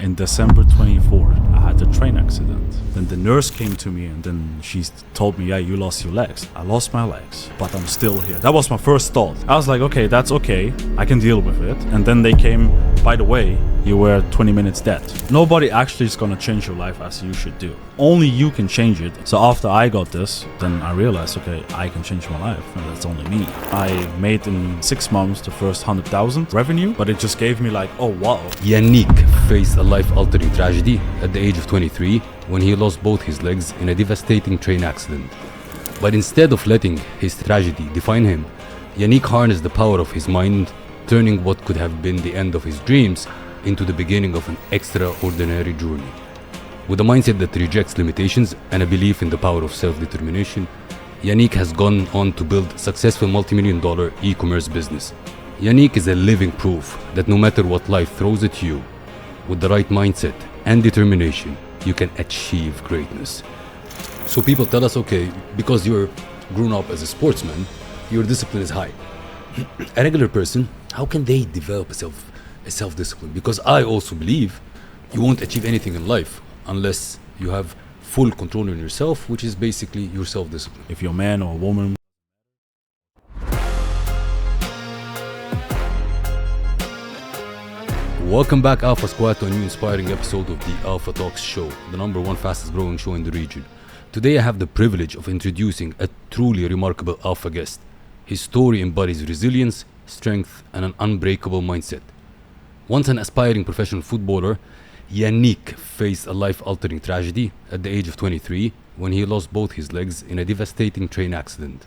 In December 24th, I had a train accident. Then the nurse came to me and then she told me, yeah, you lost your legs. I lost my legs, but I'm still here. That was my first thought. I was like, okay, that's okay. I can deal with it. And then they came, by the way, you were 20 minutes dead. Nobody actually is gonna change your life as you should do. Only you can change it. So after I got this, then I realized, okay, I can change my life, and that's only me. I made in 6 months the first 100,000 revenue, but it just gave me like, oh wow. Yannick faced a life-altering tragedy at the age of 23 when he lost both his legs in a devastating train accident. But instead of letting his tragedy define him, Yannick harnessed the power of his mind, turning what could have been the end of his dreams into the beginning of an extraordinary journey. With a mindset that rejects limitations and a belief in the power of self-determination, Yannick has gone on to build a successful multi-million-dollar e-commerce business. Yannick is a living proof that no matter what life throws at you, with the right mindset and determination, you can achieve greatness. So people tell us, okay, because you're grown up as a sportsman, your discipline is high. A regular person, how can they develop a self-discipline? Because I also believe you won't achieve anything in life unless you have full control on yourself, which is basically your self-discipline. If you're a man or a woman. Welcome back, Alpha Squad, to a new inspiring episode of the Alpha Talks show, the #1 fastest growing show in the region. Today I have the privilege of introducing a truly remarkable Alpha guest. His story embodies resilience, strength, and an unbreakable mindset. Once an aspiring professional footballer, Yannick faced a life-altering tragedy at the age of 23 when he lost both his legs in a devastating train accident.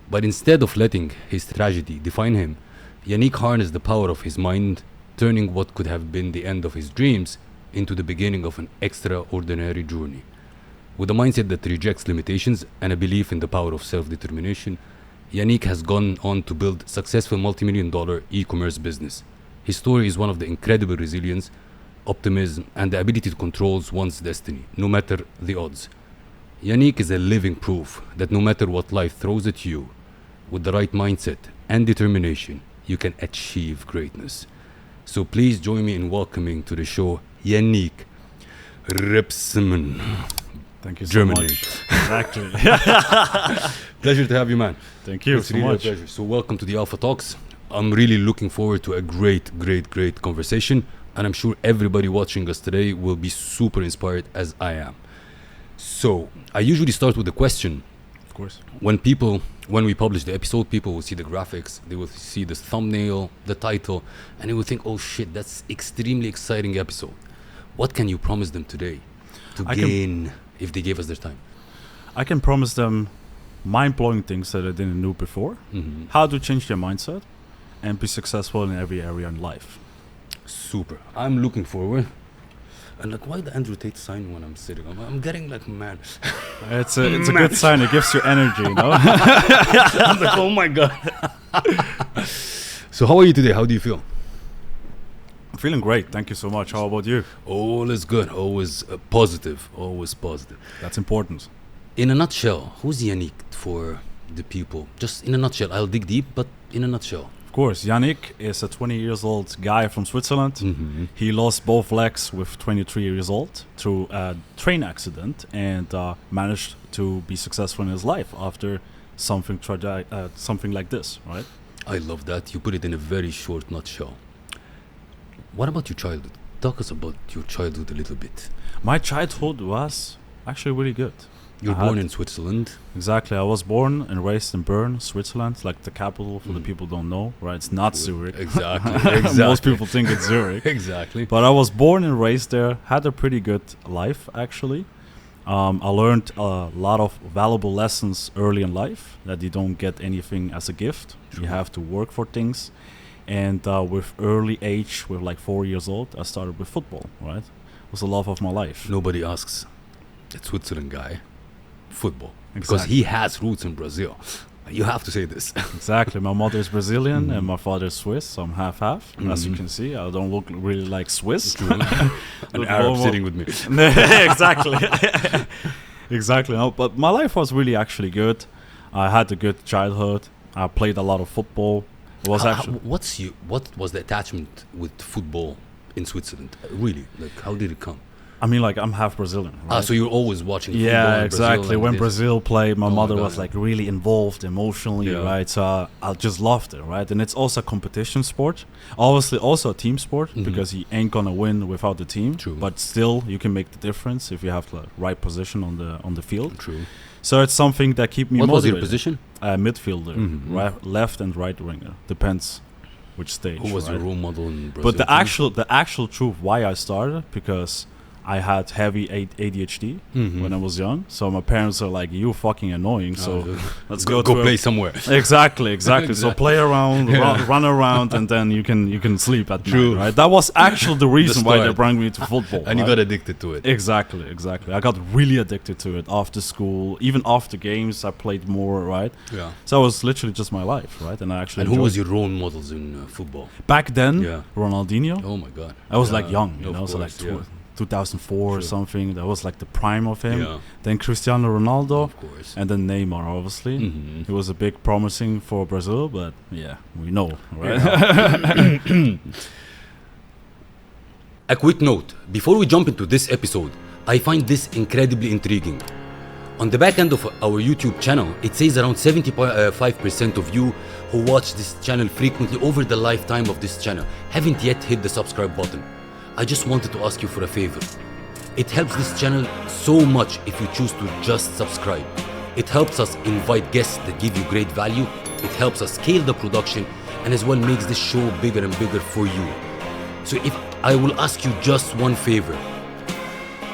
But instead of letting his tragedy define him, Yannick harnessed the power of his mind, turning what could have been the end of his dreams into the beginning of an extraordinary journey. With a mindset that rejects limitations and a belief in the power of self-determination, Yannick has gone on to build a successful multi-million-dollar e-commerce business. His story is one of the incredible resilience, optimism, and the ability to control one's destiny, no matter the odds. Yannick is a living proof that no matter what life throws at you, with the right mindset and determination, you can achieve greatness. So please join me in welcoming to the show Yannick Rebsamen. Thank you so Germany. much. Exactly. Pleasure to have you, man. Thank you It's so really much. a pleasure. So welcome to the Alpha Talks. I'm really looking forward to a great conversation, and I'm sure everybody watching us today will be super inspired as I am. So I usually start with a question. Of course. When we publish the episode, people will see the graphics, they will see the thumbnail, the title, and they will think, oh shit, that's extremely exciting episode. What can you promise them today to gain if they gave us their time? I can promise them mind-blowing things that I didn't know before. Mm-hmm. How to change their mindset and be successful in every area in life. Super. I'm looking forward. And like, why the Andrew Tate sign when I'm sitting? I'm getting like mad. It's a good sign. It gives you energy, you know? I'm like, oh my God. So how are you today? How do you feel? I'm feeling great. Thank you so much. How about you? All is good. Always positive. Always positive. That's important. In a nutshell, who's Yannick for the people? Just in a nutshell. I'll dig deep, but in a nutshell. Of course, Yannick is a 20 years old guy from Switzerland. Mm-hmm. He lost both legs with 23 years old through a train accident and managed to be successful in his life after something like this, right? I love that. You put it in a very short nutshell. What about your childhood? Talk us about your childhood a little bit. My childhood was actually really good. You're born in Switzerland. Exactly. I was born and raised in Bern, Switzerland, like the capital for the people who don't know, right? It's not Zurich. Exactly. Most people think it's Zurich. Exactly. But I was born and raised there, had a pretty good life, actually. I learned a lot of valuable lessons early in life, that you don't get anything as a gift. True. You have to work for things. And with early age, with like 4 years old, I started with football, right? It was the love of my life. Nobody asks a Switzerland guy football. Exactly. Because he has roots in Brazil. You have to say this. Exactly. My mother is Brazilian and my father is Swiss, so I'm half-half. As you can see, I don't look really like Swiss. An Arab sitting with me. Exactly. Exactly. No, but my life was really actually good. I had a good childhood. I played a lot of football. It was What was the attachment with football in Switzerland? Really? Like, how did it come? I mean, like, I'm half Brazilian, right? So you're always watching football Yeah, in exactly. Brazil When this. Brazil played, my Oh my mother God, was yeah. like really involved emotionally, Yeah. right? So I just loved it, right? And it's also a competition sport, obviously also a team sport because you ain't gonna win without the team. True. But still, you can make the difference if you have the right position on the field. True. So it's something that keep me What was motivated. your position? Midfielder, left and right winger, depends which stage. Who was right? your role model in Brazil? But the actual truth why I started, because I had heavy ADHD when I was young. So my parents are like, "You fucking annoying." So let's go play somewhere. Exactly. So play around, run around, and then you can sleep at night. Right? That was actually the reason why they brought me to football. And you got addicted to it. Exactly. I got really addicted to it after school, even after games. I played more. Right. Yeah. So it was literally just my life. Right. And I actually. And who was your role models in football? Back then? Yeah. Ronaldinho. Oh my God. I was like young, you of know, so course, like 2004 or something. That was like the prime of him. Yeah. Then Cristiano Ronaldo, Of course. and then Neymar. Obviously, he was a big promising for Brazil, but yeah, we know, right? A quick note before we jump into this episode, I find this incredibly intriguing. On the back end of our YouTube channel, it says around 75% of you who watch this channel frequently over the lifetime of this channel haven't yet hit the subscribe button. I just wanted to ask you for a favor. It helps this channel so much if you choose to just subscribe. It helps us invite guests that give you great value. It helps us scale the production and as well makes this show bigger and bigger for you. So if I will ask you just one favor,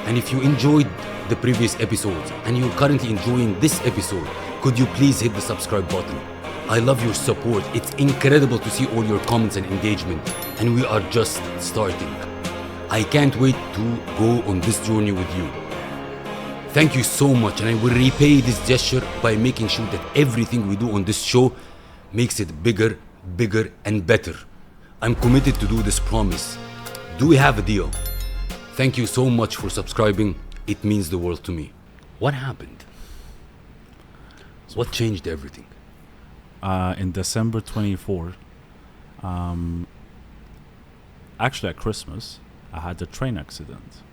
and if you enjoyed the previous episodes and you're currently enjoying this episode, could you please hit the subscribe button? I love your support. It's incredible to see all your comments and engagement, and we are just starting. I can't wait to go on this journey with you. Thank you so much, and I will repay this gesture by making sure that everything we do on this show makes it bigger, and better. I'm committed to do this promise. Do we have a deal? Thank you so much for subscribing. It means the world to me. What happened? What changed everything? In December 24, actually at Christmas, I had a train accident,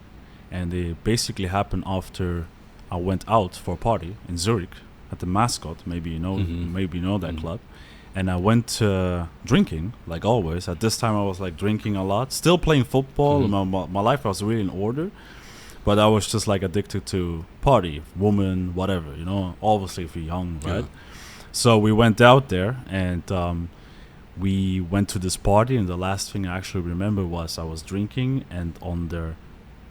and it basically happened after I went out for a party in Zurich at the Mascot. Maybe you know that club. And I went drinking, like always. At this time, I was like drinking a lot, still playing football. My life was really in order, but I was just like addicted to party, woman, whatever, you know. Obviously, if you're young, right? So we went out there, and we went to this party, and the last thing I actually remember was I was drinking and on the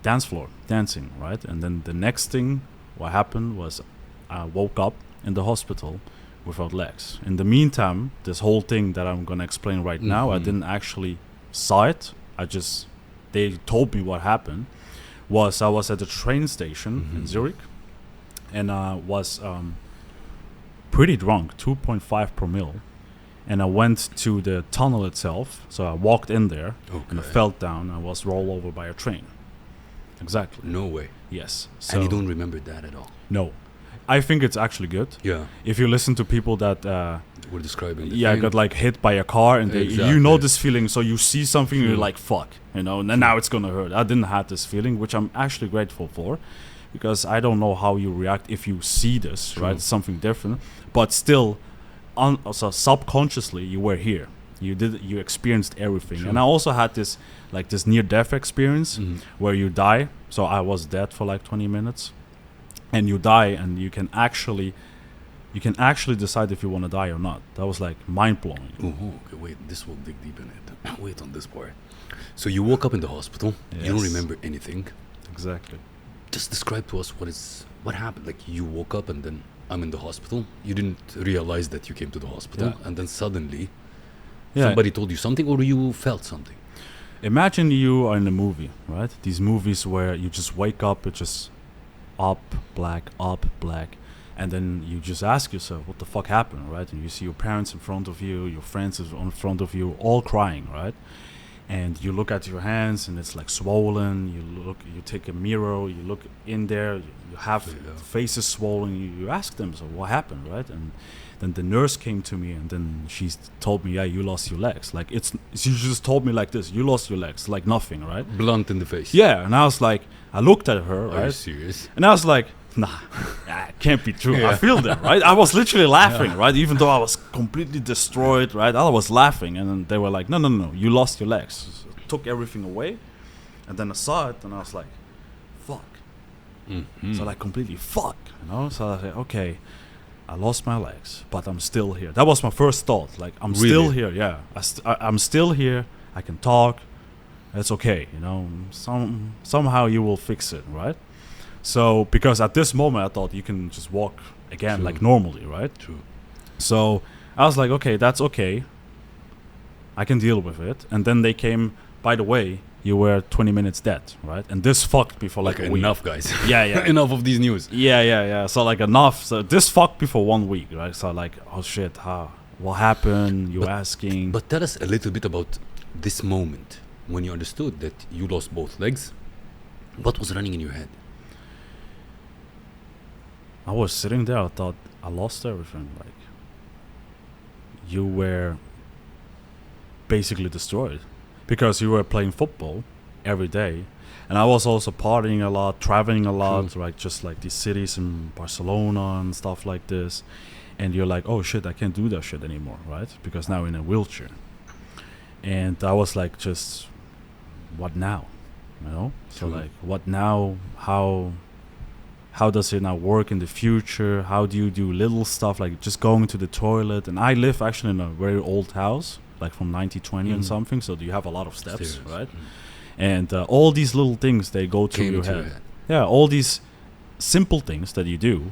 dance floor, dancing, right? And then the next thing, what happened was I woke up in the hospital without legs. In the meantime, this whole thing that I'm gonna explain right now, I didn't actually saw it. They told me what happened. I was at the train station in Zurich, and I was pretty drunk, 2.5 promille. And I went to the tunnel itself. So I walked in there and I fell down. I was rolled over by a train. Exactly. No way. Yes. So and you don't remember that at all? No. I think it's actually good. Yeah. If you listen to people that were describing the thing. Got like hit by a car, and you know this feeling, so you see something and you're like, fuck, you know, and now it's gonna hurt. I didn't have this feeling, which I'm actually grateful for, because I don't know how you react if you see this, right? It's something different. But still, so subconsciously you were here. You experienced everything. And I also had this near-death experience where you die. So I was dead for like 20 minutes. And you die, and you can actually decide if you want to die or not. That was like mind-blowing. Okay, wait, this will dig deep in it. Wait on this part. So you woke up in the hospital. Yes. You don't remember anything. Exactly. Just describe to us what happened. Like, you woke up and then I'm in the hospital. You didn't realize that you came to the hospital, and then suddenly somebody told you something, or you felt something. Imagine you are in a movie, right? These movies where you just wake up, it's just up, black, and then you just ask yourself, what the fuck happened, right? And you see your parents in front of you, your friends in front of you, all crying, right? and you look at your hands and it's like swollen. You take a mirror, you look in there, you have the face is swollen. You ask them, so what happened, right? And then the nurse came to me, and then she told me, yeah, you lost your legs. Like she just told me like this, you lost your legs, like nothing, right? Blunt in the face. Yeah, and I was like, I looked at her, right? Are you serious? And I was like, nah, it can't be true. I feel that, right? I was literally laughing, right? Even though I was completely destroyed, right? I was laughing, and then they were like, no, you lost your legs. Took everything away, and then I saw it, and I was like, fuck. So like completely fuck, you know? So I said, okay, I lost my legs, but I'm still here. That was my first thought. Like, I'm still here, yeah. I'm still here. I can talk. It's okay, you know. Somehow you will fix it, right? So, because at this moment I thought you can just walk again like normally, right? True. So I was like, okay, that's okay. I can deal with it. And then they came, by the way, you were 20 minutes dead, right? And this fucked me for like a week. Enough, guys. Yeah. Enough of these news. Yeah. So like enough. So this fucked me for 1 week, right? So like, oh shit, what happened? You asking. But tell us a little bit about this moment when you understood that you lost both legs. What was running in your head? I was sitting there, I thought I lost everything. Like, you were basically destroyed because you were playing football every day, and I was also partying a lot, traveling a lot, right? Just like these cities in Barcelona and stuff like this, and you're like, oh shit, I can't do that shit anymore, right? Because now in a wheelchair. And I was like, just what now, you know? So like, what now? How does it now work in the future? How do you do little stuff like just going to the toilet? And I live actually in a very old house, like from 1920 and something. So you have a lot of steps, right? And all these little things, they go through your head. Yeah, all these simple things that you do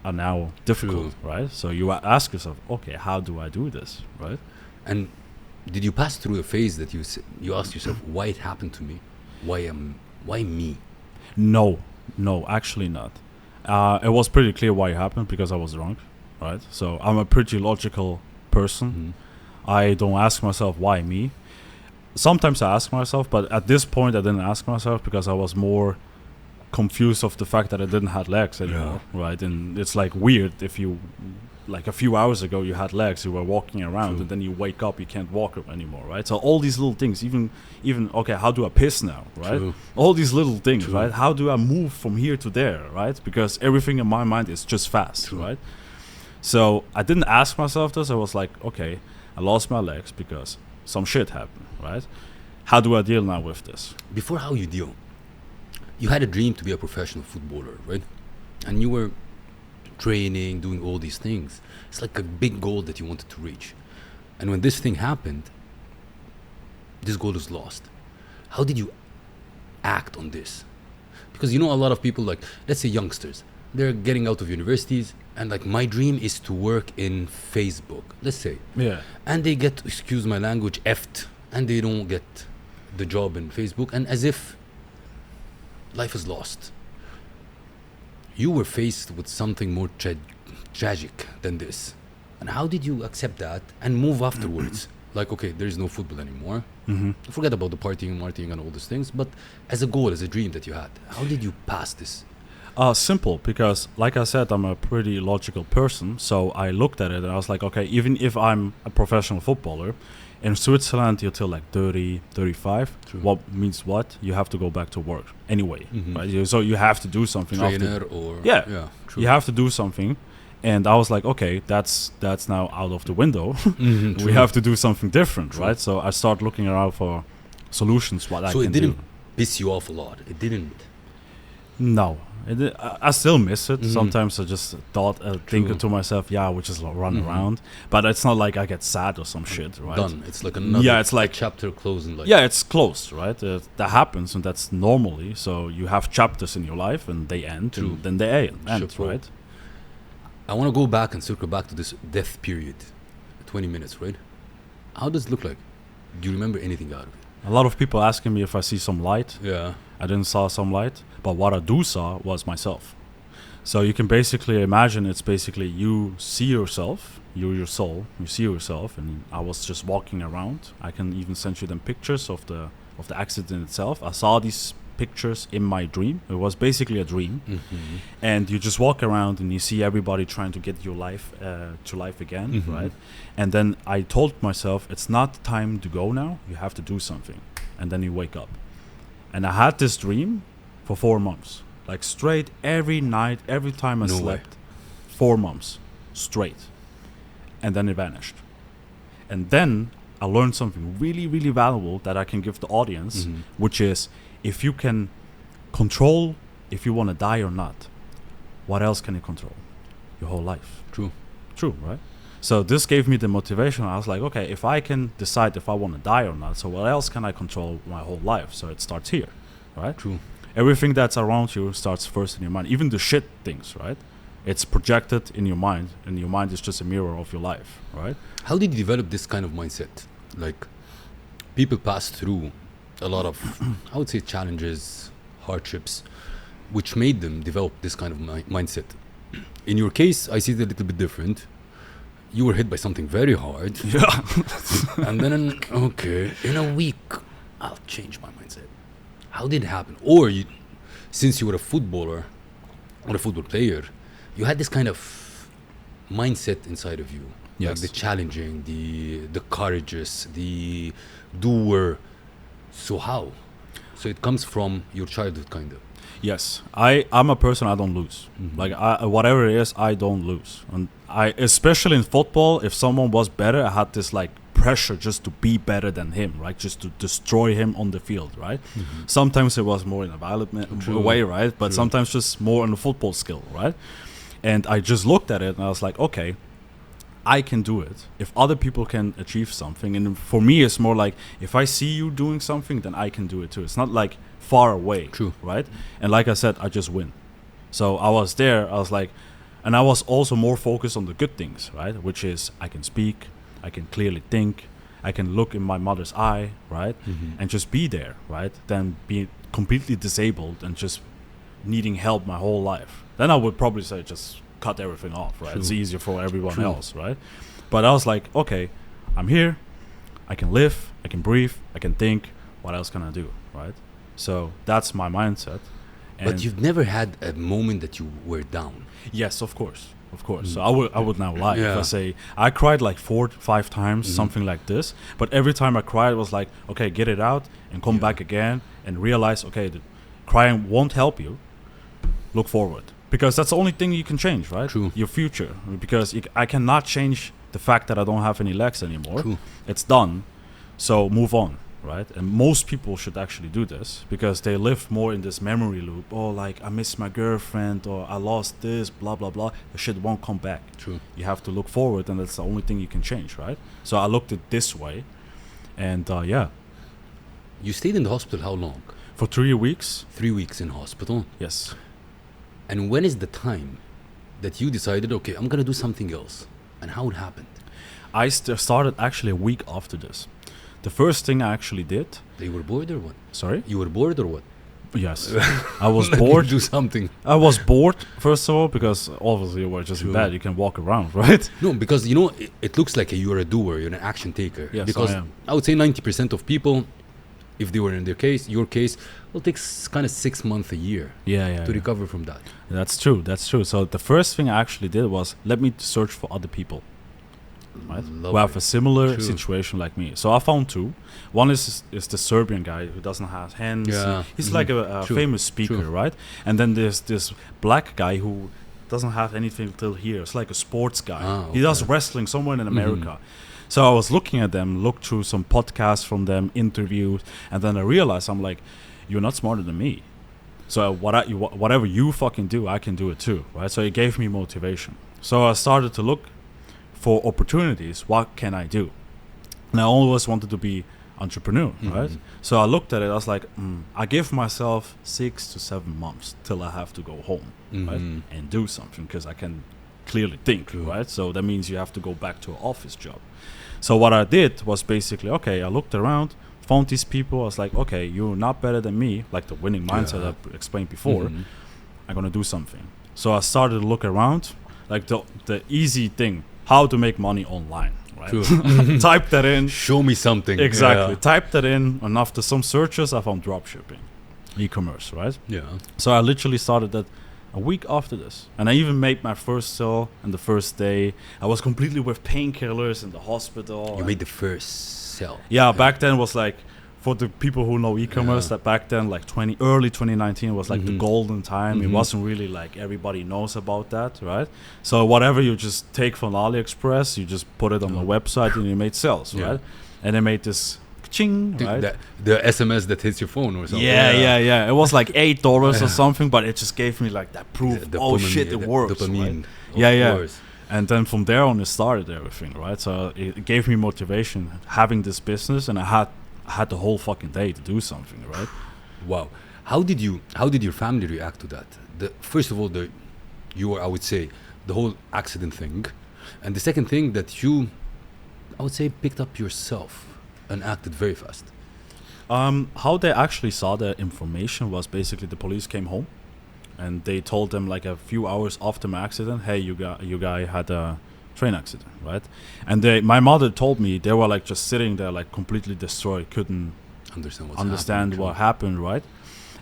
are now difficult, right? So you ask yourself, okay, how do I do this, right? And did you pass through a phase that you asked yourself, why it happened to me? Why me? No, actually not. It was pretty clear why it happened, because I was drunk, right? So I'm a pretty logical person. I don't ask myself why me. Sometimes I ask myself, but at this point I didn't ask myself because I was more confused of the fact that I didn't have legs anymore, right? And it's like weird if you, like a few hours ago you had legs, you were walking around, and then you wake up, you can't walk anymore, right? So all these little things, even okay, how do I piss now, right? All these little things, right? How do I move from here to there, right? Because everything in my mind is just fast, right? So I didn't ask myself this. I was like, okay, I lost my legs because some shit happened, right? How do I deal now with this? Before how you deal, you had a dream to be a professional footballer, right? And you were training, doing all these things. It's like a big goal that you wanted to reach. And when this thing happened, this goal is lost. How did you act on this? Because you know, a lot of people, like, let's say youngsters, they're getting out of universities, and like, my dream is to work in Facebook, let's say. Yeah. And they get, excuse my language, effed, and they don't get the job in Facebook, and as if life is lost. You were faced with something more tragic than this. And how did you accept that and move afterwards? Like, okay, there is no football anymore. Forget about the partying and all these things. But as a goal, as a dream that you had, how did you pass this? Simple, because like I said, I'm a pretty logical person. So I looked at it and I was like, okay, even if I'm a professional footballer, in Switzerland, you're till like 30, 35. What means what? You have to go back to work anyway, right? So you have to do something. Trainer after. or... Yeah, you have to do something. And I was like, okay, that's now out of the window. We have to do something different, right? So I start looking around for solutions, what I can do. So it didn't piss you off a lot? It didn't? No. I still miss it. Sometimes I just think to myself, yeah, we just run around. But it's not like I get sad or some shit, right? Done. It's like another it's like chapter closing. Like it's closed, right? That happens, and that's normally. So you have chapters in your life, and they end, and then they end, right? I want to go back and circle back to this death period, 20 minutes, right? How does it look like? Do you remember anything out of it? A lot of people asking me if I see some light. Yeah. I didn't saw some light, but what I do saw was myself. So you can basically imagine it's basically you see yourself, your soul, you see yourself, and I was just walking around. I can even send you them pictures of the accident itself. I saw these pictures in my dream. It was basically a dream. Mm-hmm. And you just walk around and you see everybody trying to get your life to life again, Mm-hmm. right? And then I told myself, it's not time to go now. You have to do something. And then you wake up. And I had this dream for 4 months. Like straight every night, every time I No way. slept. 4 months straight. And then it vanished. And then I learned something really, really valuable that I can give the audience, Mhm. which is if you can control if you want to die or not, what else can you control? Your whole life. True. True, right? So this gave me the motivation. I was like, okay, if I can decide if I want to die or not, so what else can I control my whole life? So it starts here, right? True. Everything that's around you starts first in your mind. Even the shit things, right? It's projected in your mind, and your mind is just a mirror of your life, right? How did you develop this kind of mindset? Like, people pass through a lot of, I would say, challenges, hardships, which made them develop this kind of mindset. In your case, I see it a little bit different. You were hit by something very hard. Yeah. And then, okay, in a week, I'll change my mindset. How did it happen? Or you, since you were a footballer or a football player, you had this kind of mindset inside of you. Yes. Like the challenging, the courageous, the doer. So how? So it comes from your childhood, kind of. Yes, I'm a person, I don't lose. Mhm. Like whatever it is, I don't lose. And I, especially in football, if someone was better, I had this like pressure just to be better than him, right? Just to destroy him on the field, right? Mhm. Sometimes it was more in a violent True. way, right? But True. sometimes just more on the football skill, right? And I just looked at it and I was like, okay, I can do it if other people can achieve something. And for me, it's more like if I see you doing something, then I can do it too. It's not like far away, True. right? And like I said, I just win. So I was there, I was like, and I was also more focused on the good things, right? Which is I can speak, I can clearly think, I can look in my mother's eye, right? Mhm. And just be there, right? Than be completely disabled and just needing help my whole life. Then I would probably say just cut everything off, right? True. It's easier for everyone True. else, right? But I was like, okay, I'm here, I can live, I can breathe, I can think, what else can I do, right? So that's my mindset. And But you've never had a moment that you were down. yes, of course. Mm. So I would now lie if Yeah. I say I cried like 4 to 5 times, Mhm. something like this. But every time I cried, it was like, okay, get it out and come Yeah. back again and realize, okay, the crying won't help you. Look forward, because that's the only thing you can change, right? True. Your future, because I cannot change the fact that I don't have any legs anymore. True. It's done. So move on, right? And most people should actually do this because they live more in this memory loop. Oh, like I miss my girlfriend, or I lost this, blah blah blah. The shit won't come back. True. You have to look forward, and that's the only thing you can change, right? So I looked at it this way, and yeah, You stayed in the hospital how long? for 3 weeks, 3 weeks in hospital. yes. And when is the time that you decided, okay, I'm gonna do something else? And how it happened? I started actually a week after this. The first thing I actually did. They were bored or what? Sorry. You were bored or what? Yes, I was Let me bored. do something. I was bored first of all because obviously we're just in True. bed. You can walk around, right? No, because you know it looks like you're a doer, you're an action taker. Yes, because I am. I would say 90% of people, if they were in your case, will take kind of 6 months, a year Yeah. to recover from that. That's true. That's true. So the first thing I actually did was let me search for other people, right? Who have a similar True. situation like me. So I found 2. One is the Serbian guy who doesn't have hands. Yeah. He's Mhm. like a True. famous speaker, True. right? And then there's this black guy who doesn't have anything till here. It's like a sports guy. Ah, He does okay. wrestling somewhere in America. So I was looking at them, looked through some podcasts from them, interviews, and then I realized I'm like, you're not smarter than me. So whatever you fucking do, I can do it too, right? So it gave me motivation. So I started to look for opportunities. What can I do? And I always wanted to be entrepreneur, right? Mhm. So I looked at it. I was like, I give myself 6 to 7 months till I have to go home, right, Mhm. and do something because I can clearly think, True. right? So that means you have to go back to an office job. So what I did was basically, okay, I looked around, found these people. I was like, okay, you're not better than me, like the winning mindset Yeah. I explained before. Mhm. I'm gonna do something. So I started to look around, like the easy thing, how to make money online. Right? True. Type that in. Show me something. Exactly. Type that in, and after some searches, I found dropshipping, e-commerce, right? Yeah. So I literally started that a week after this, and I even made my first sale. And the first day, I was completely with painkillers in the hospital. You made the first sell. Yeah, back then was like, for the people who know e-commerce, that back then, like early 2019 was like the golden time. It wasn't really like everybody knows about that, right? So whatever you just take from AliExpress, you just put it on the website and you made sales, right? And they made this ching, right? The SMS that hits your phone or something. Yeah. It was like $8 or something, but it just gave me like that proof. It works. Dopamine. Right? Course. And then from there on, it started everything, right? So it gave me motivation having this business, and I had the whole fucking day to do something, right? Wow. How did your family react to that? First of all, I would say, the whole accident thing, and the second thing that you, I would say, picked up yourself and acted very fast. How they actually saw the information was basically the police came home, and they told them like a few hours after my accident, hey, you guy had a train accident, right? And my mother told me they were like just sitting there like completely destroyed, couldn't understand what happened, right?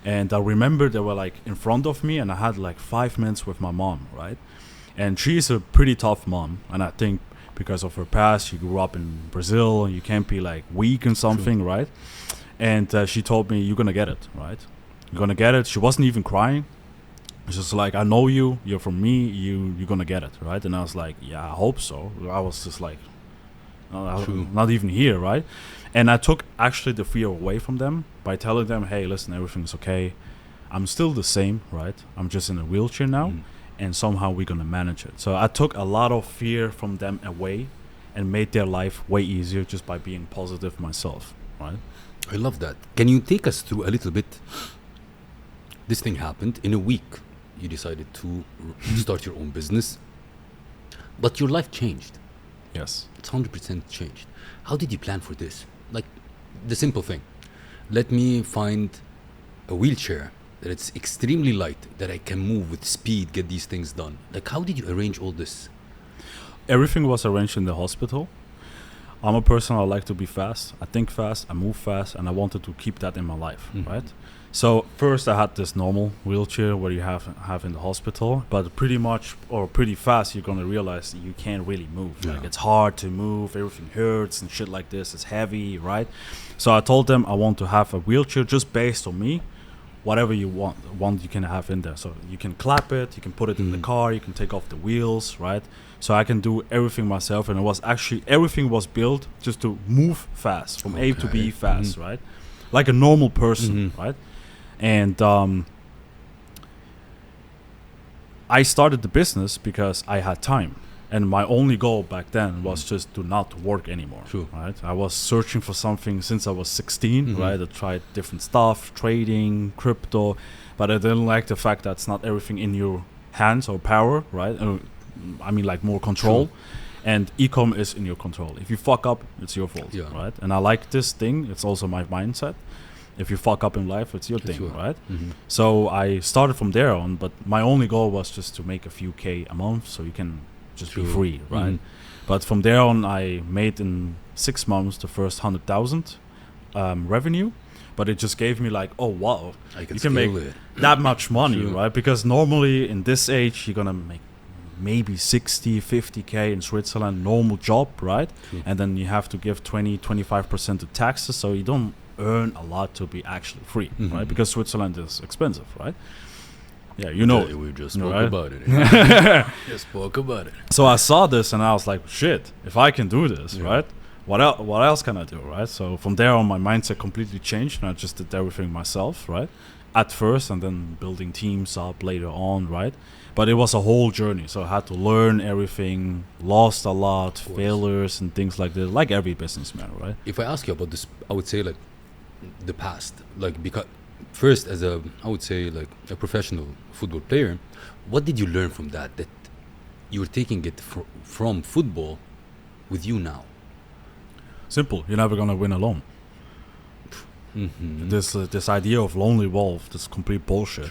And I remember they were like in front of me, and I had like 5 minutes with my mom, right? And she's a pretty tough mom, and I think because of her past, she grew up in Brazil, and you can't be like weak and something, right? And she told me, you're gonna get it, right? You're gonna get it. She wasn't even crying. It's just like, I know you're from me, you're gonna get it, right? And I was like, yeah, I hope so. I was just like, not even here, right? And I took actually the fear away from them by telling them, hey, listen, everything's okay. I'm still the same, right? I'm just in a wheelchair now, and somehow we're gonna manage it. So I took a lot of fear from them away and made their life way easier just by being positive myself, right? I love that. Can you take us through a little bit? This thing happened in a week. You decided to start your own business, but your life changed. Yes. It's 100% changed. How did you plan for this? Like, the simple thing. Let me find a wheelchair that it's extremely light, that I can move with speed, get these things done. Like, how did you arrange all this? Everything was arranged in the hospital. I'm a person, I like to be fast. I think fast, I move fast, and I wanted to keep that in my life, right? So first I had this normal wheelchair where you have in the hospital, but pretty fast you're gonna realize you can't really move. Like, it's hard to move, everything hurts and shit like this, it's heavy, right? So I told them I want to have a wheelchair just based on me. Whatever you want you can have in there. So you can clap it, you can put it in the car, you can take off the wheels, right? So I can do everything myself, and everything was built just to move fast, from A to B fast, right? Like a normal person, right? And I started the business because I had time, and my only goal back then was just to not work anymore. Right? I was searching for something since I was 16, right? I tried different stuff, trading, crypto, but I didn't like the fact that it's not everything in your hands or power, right? I mean, like more control. And e-com is in your control. If you fuck up, it's your fault, right? And I like this thing. It's also my mindset. If you fuck up in life, it's your thing, right? So I started from there on, but my only goal was just to make a few K a month so you can just be free, right? But from there on, I made in 6 months the first 100,000 revenue, but it just gave me like, oh wow, you can make that much money, right? Because normally in this age, you're gonna make maybe 60, 50K in Switzerland, normal job, right? And then you have to give 20-25% of taxes, so you don't earn a lot to be actually free, right? Because Switzerland is expensive, right? Yeah, you know. We just spoke about it. Just spoke about it. So I saw this and I was like, shit, if I can do this, right? What else can I do, right? So from there on, my mindset completely changed, and I just did everything myself, right? At first, and then building teams up later on, right? But it was a whole journey, so I had to learn everything, lost a lot, failures and things like that, like every businessman, right? If I ask you about this, I would say like the past, like because first as I would say like a professional football player, what did you learn from that you're taking it from football with you now? Simple, you're never gonna win alone. This idea of lonely wolf, this complete bullshit.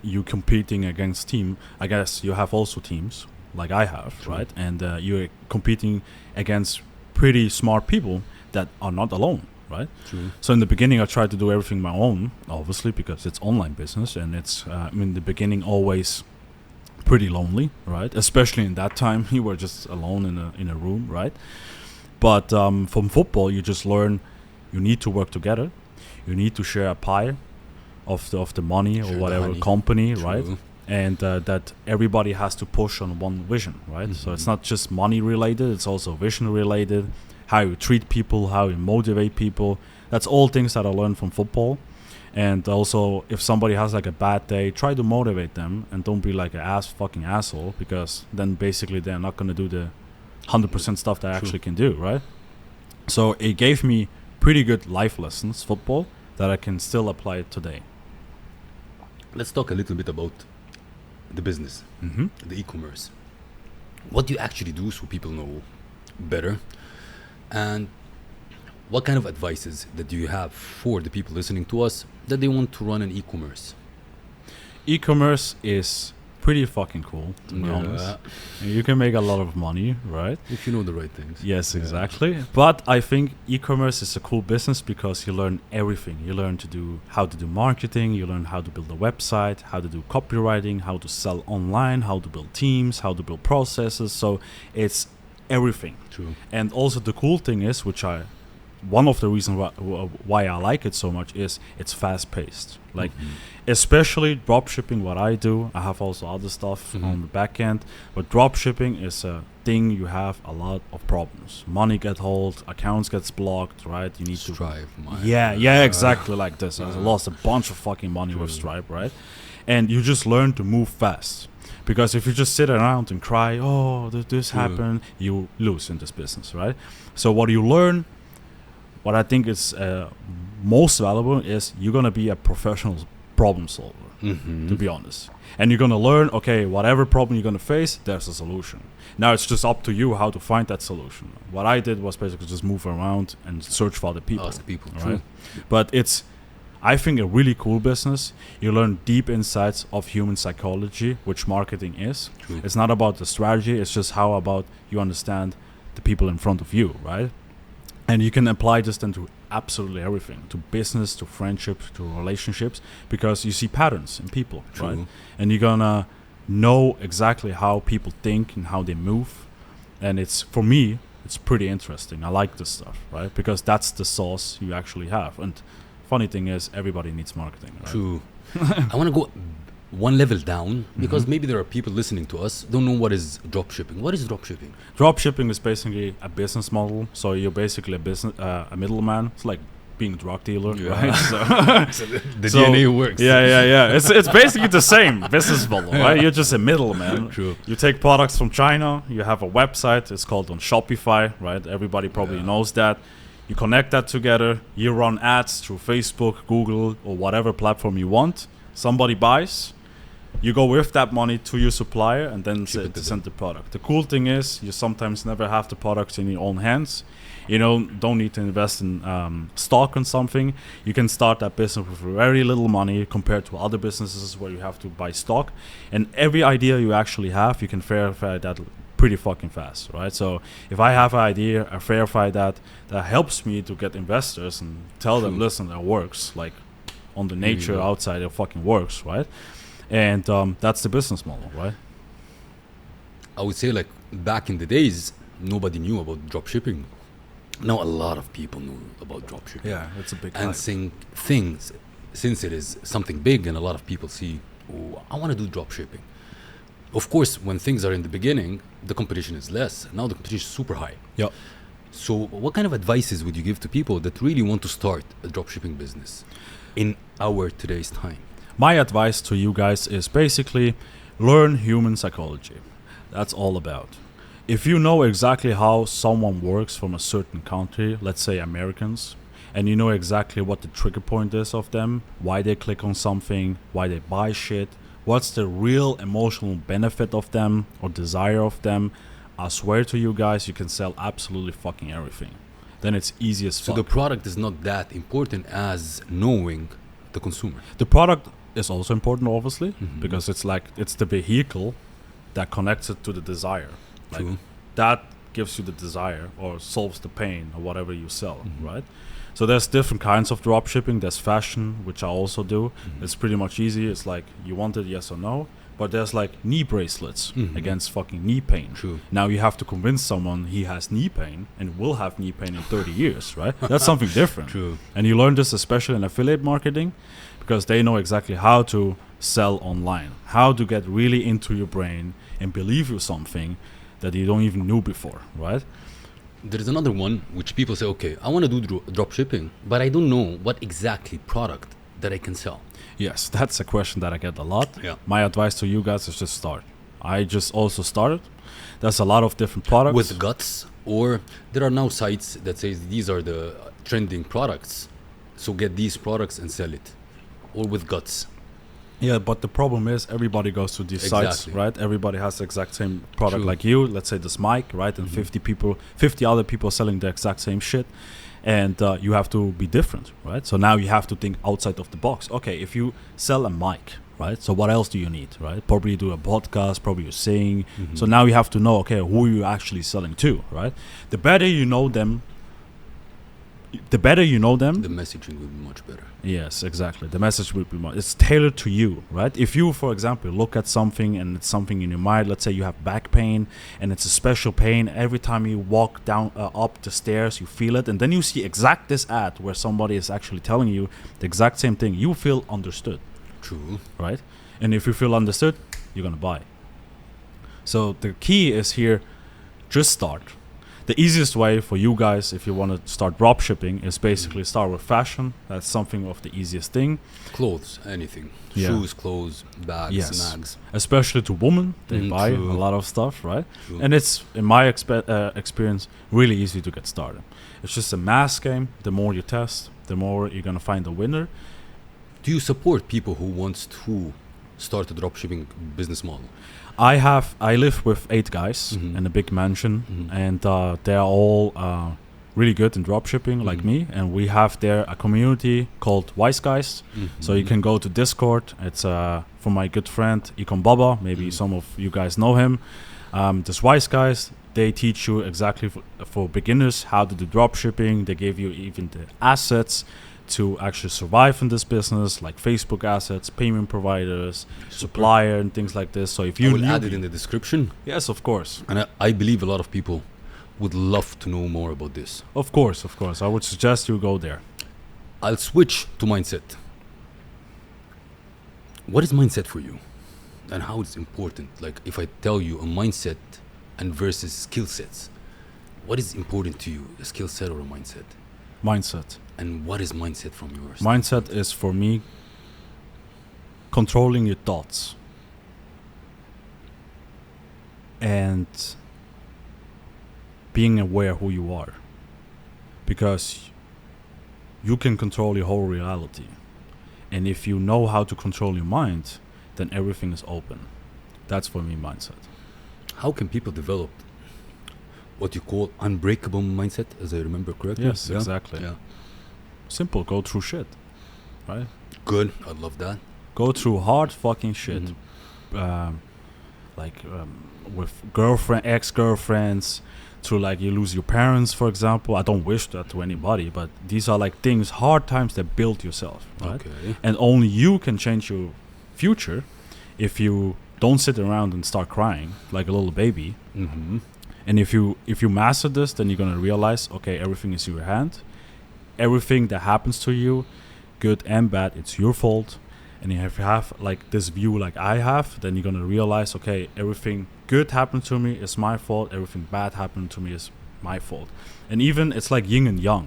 you competing against team. I guess you have also teams like I have, right? And you're competing against pretty smart people that are not alone, right? True. So in the beginning, I tried to do everything my own, obviously, because it's online business, and it's in the beginning always pretty lonely, right? Especially in that time, you were just alone in a room, right? But from football, you just learn you need to work together. You need to share a pie of the money or whatever company, right? And that everybody has to push on one vision, right? So it's not just money related, it's also vision related, how you treat people, how you motivate people. That's all things that I learned from football. And also, if somebody has like a bad day, try to motivate them and don't be like an fucking asshole, because then basically they're not going to do the 100% stuff they actually can do, right? So it gave me pretty good life lessons, football, that I can still apply today. Let's talk a little bit about the business, the e-commerce. What do you actually do so people know better? And what kind of advices that do you have for the people listening to us that they want to run an e-commerce? E-commerce is pretty fucking cool, to be honest. You can make a lot of money, right? If you know the right things. Yes, exactly. But I think e-commerce is a cool business because you learn everything. You learn how to do marketing, you learn how to build a website, how to do copywriting, how to sell online, how to build teams, how to build processes. So it's everything. True. And also the cool thing is, one of the reasons why I like it so much is it's fast paced. Like, especially dropshipping, what I do. I have also other stuff on the back end, but dropshipping is a thing you have a lot of problems. Money get hold, accounts gets blocked, right? You need Stripe, to yeah, exactly like this. I lost a bunch of fucking money with Stripe, right? And you just learn to move fast. Because if you just sit around and cry, oh, this happened, you lose in this business, right? So what you learn, what I think is most valuable is you're going to be a professional problem solver, to be honest. And you're going to learn, okay, whatever problem you're going to face, there's a solution. Now it's just up to you how to find that solution. What I did was basically just move around and search for other people. Ask people, right? True. But it's, I think, a really cool business. You learn deep insights of human psychology, which marketing is. True. It's not about the strategy, it's just how about you understand the people in front of you, right? And you can apply this then to absolutely everything, to business, to friendships, to relationships, because you see patterns in people, right? And you're gonna know exactly how people think and how they move. And it's, for me, it's pretty interesting. I like this stuff, right? Because that's the sauce you actually have. And funny thing is, everybody needs marketing, right? True. I want to go one level down, because maybe there are people listening to us don't know what is dropshipping. What is dropshipping? Dropshipping is basically a business model. So you're basically a middleman. It's like being a drug dealer, right? So the DNA works. Yeah. It's basically the same business model, right? You're just a middleman. True. You take products from China. You have a website. It's called on Shopify, right? Everybody probably knows that. You connect that together. You run ads through Facebook, Google, or whatever platform you want. Somebody buys. You go with that money to your supplier and then send the product. The cool thing is you sometimes never have the products in your own hands. You don't need to invest in stock on something. You can start that business with very little money compared to other businesses where you have to buy stock. And every idea you actually have, you can verify that pretty fucking fast, right? So if I have an idea, I verify that helps me to get investors and tell them, listen, that works. Like on the nature outside, it fucking works, right? And that's the business model, right? I would say, like, back in the days, nobody knew about dropshipping. Now a lot of people know about dropshipping. Yeah, it's a big and things, since it is something big and a lot of people see, oh, I want to do dropshipping. Of course, when things are in the beginning, the competition is less. Now the competition is super high. Yeah. So what kind of advices would you give to people that really want to start a dropshipping business in our today's time? My advice to you guys is basically learn human psychology. That's all about. If you know exactly how someone works from a certain country, let's say Americans, and you know exactly what the trigger point is of them, why they click on something, why they buy shit, what's the real emotional benefit of them or desire of them, I swear to you guys, you can sell absolutely fucking everything. Then it's easy as fuck. So the product is not that important as knowing the consumer. The product is also important, obviously, Mhm. because it's the vehicle that connects it to the desire. Like True. that gives you the desire or solves the pain or whatever you sell, Mhm. right? So there's different kinds of drop shipping. There's fashion, which I also do. Mhm. It's pretty much easy. It's like you want it, yes or no. But there's like knee bracelets Mhm. against fucking knee pain. True. Now you have to convince someone he has knee pain and will have knee pain in 30 years, right? That's something different. True. And you learn this especially in affiliate marketing because they know exactly how to sell online, how to get really into your brain and believe you something that you don't even knew before, right? There's another one which people say, okay, I want to do drop shipping, but I don't know what exactly product that I can sell. Yes, that's a question that I get a lot. Yeah. My advice to you guys is just start. I just also started. There's a lot of different products. With guts, or there are now sites that says these are the trending products, so get these products and sell it, or with guts. Yeah, but the problem is everybody goes to these sites, Exactly. right? Everybody has the exact same product True. like you. Let's say this mic, right? And Mhm. 50 other people selling the exact same shit. And you have to be different, right? So now you have to think outside of the box. Okay, if you sell a mic, right? So what else do you need, right? Probably do a podcast, probably you sing. So now you have to know, okay, who are you actually selling to, right? The better you know them, the messaging will be much better. Yes, exactly. The message will be more. It's tailored to you, right? If you, for example, look at something and it's something in your mind. Let's say you have back pain and it's a special pain. Every time you walk down up the stairs, you feel it, and then you see exact this ad where somebody is actually telling you the exact same thing. You feel understood, True. right? And if you feel understood, you're gonna buy. So the key is here: just start. The easiest way for you guys, if you want to start drop shipping, is basically start with fashion. That's something of the easiest thing. Clothes, anything. Yeah. Shoes, clothes, bags, Yes. mags. Especially to women, they buy True. a lot of stuff, right? True. And it's, in my experience, really easy to get started. It's just a mass game. The more you test, the more you're gonna find a winner. Do you support people who wants to start a dropshipping business model? I live with 8 guys Mhm. in a big mansion, Mhm. and they're all really good in dropshipping, like Mhm. me. And we have there a community called Wise Guys. So you can go to Discord. It's for my good friend Ikon Baba. Maybe Mhm. some of you guys know him. This Wise Guys, they teach you exactly for beginners how to do dropshipping. They give you even the assets to actually survive in this business, like Facebook assets, payment providers, supplier, and things like this. So if I you will add newbie- it in the description. yes, of course, And I believe a lot of people would love to know more about this. of course. I would suggest you go there. I'll switch to mindset. What is mindset for you? And how it's important? Like if I tell you a mindset and versus skill sets, what is important to you? A skill set or a mindset? Mindset. And what is mindset from yours? Mindset is for me controlling your thoughts and being aware who you are, because you can control your whole reality, and if you know how to control your mind, then everything is open. That's for me mindset. How can people develop what you call unbreakable mindset, as I remember correctly? Yes, Yeah? exactly. Yeah. Simple. Go through shit, right? Good. I love that. Go through hard fucking shit. Mhm. With ex-girlfriends, to like you lose your parents, for example. I don't wish that to anybody, but these are like things, hard times that build yourself, right? Okay. And only you can change your future if you don't sit around and start crying like a little baby. Mm-hmm. And if you master this, then you're gonna realize, okay, everything is in your hand. Everything that happens to you, good and bad, it's your fault. And if you have like this view like I have, then you're gonna realize, okay, everything good happened to me is my fault. Everything bad happened to me is my fault. And even it's like yin and yang.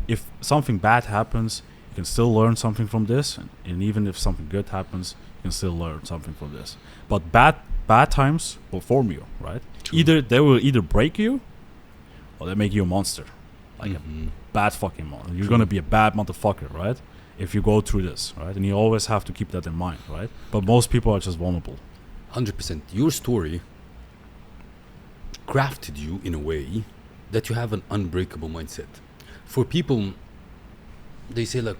If something bad happens, you can still learn something from this. And even if something good happens, you can still learn something from this. But bad times will form you, right? True. They will either break you or they make you a monster. Like a Mhm. bad fucking monster. You're True. gonna be a bad motherfucker, right? If you go through this, right? And you always have to keep that in mind, right? But most people are just vulnerable. 100%. Your story crafted you in a way that you have an unbreakable mindset. For people, they say like,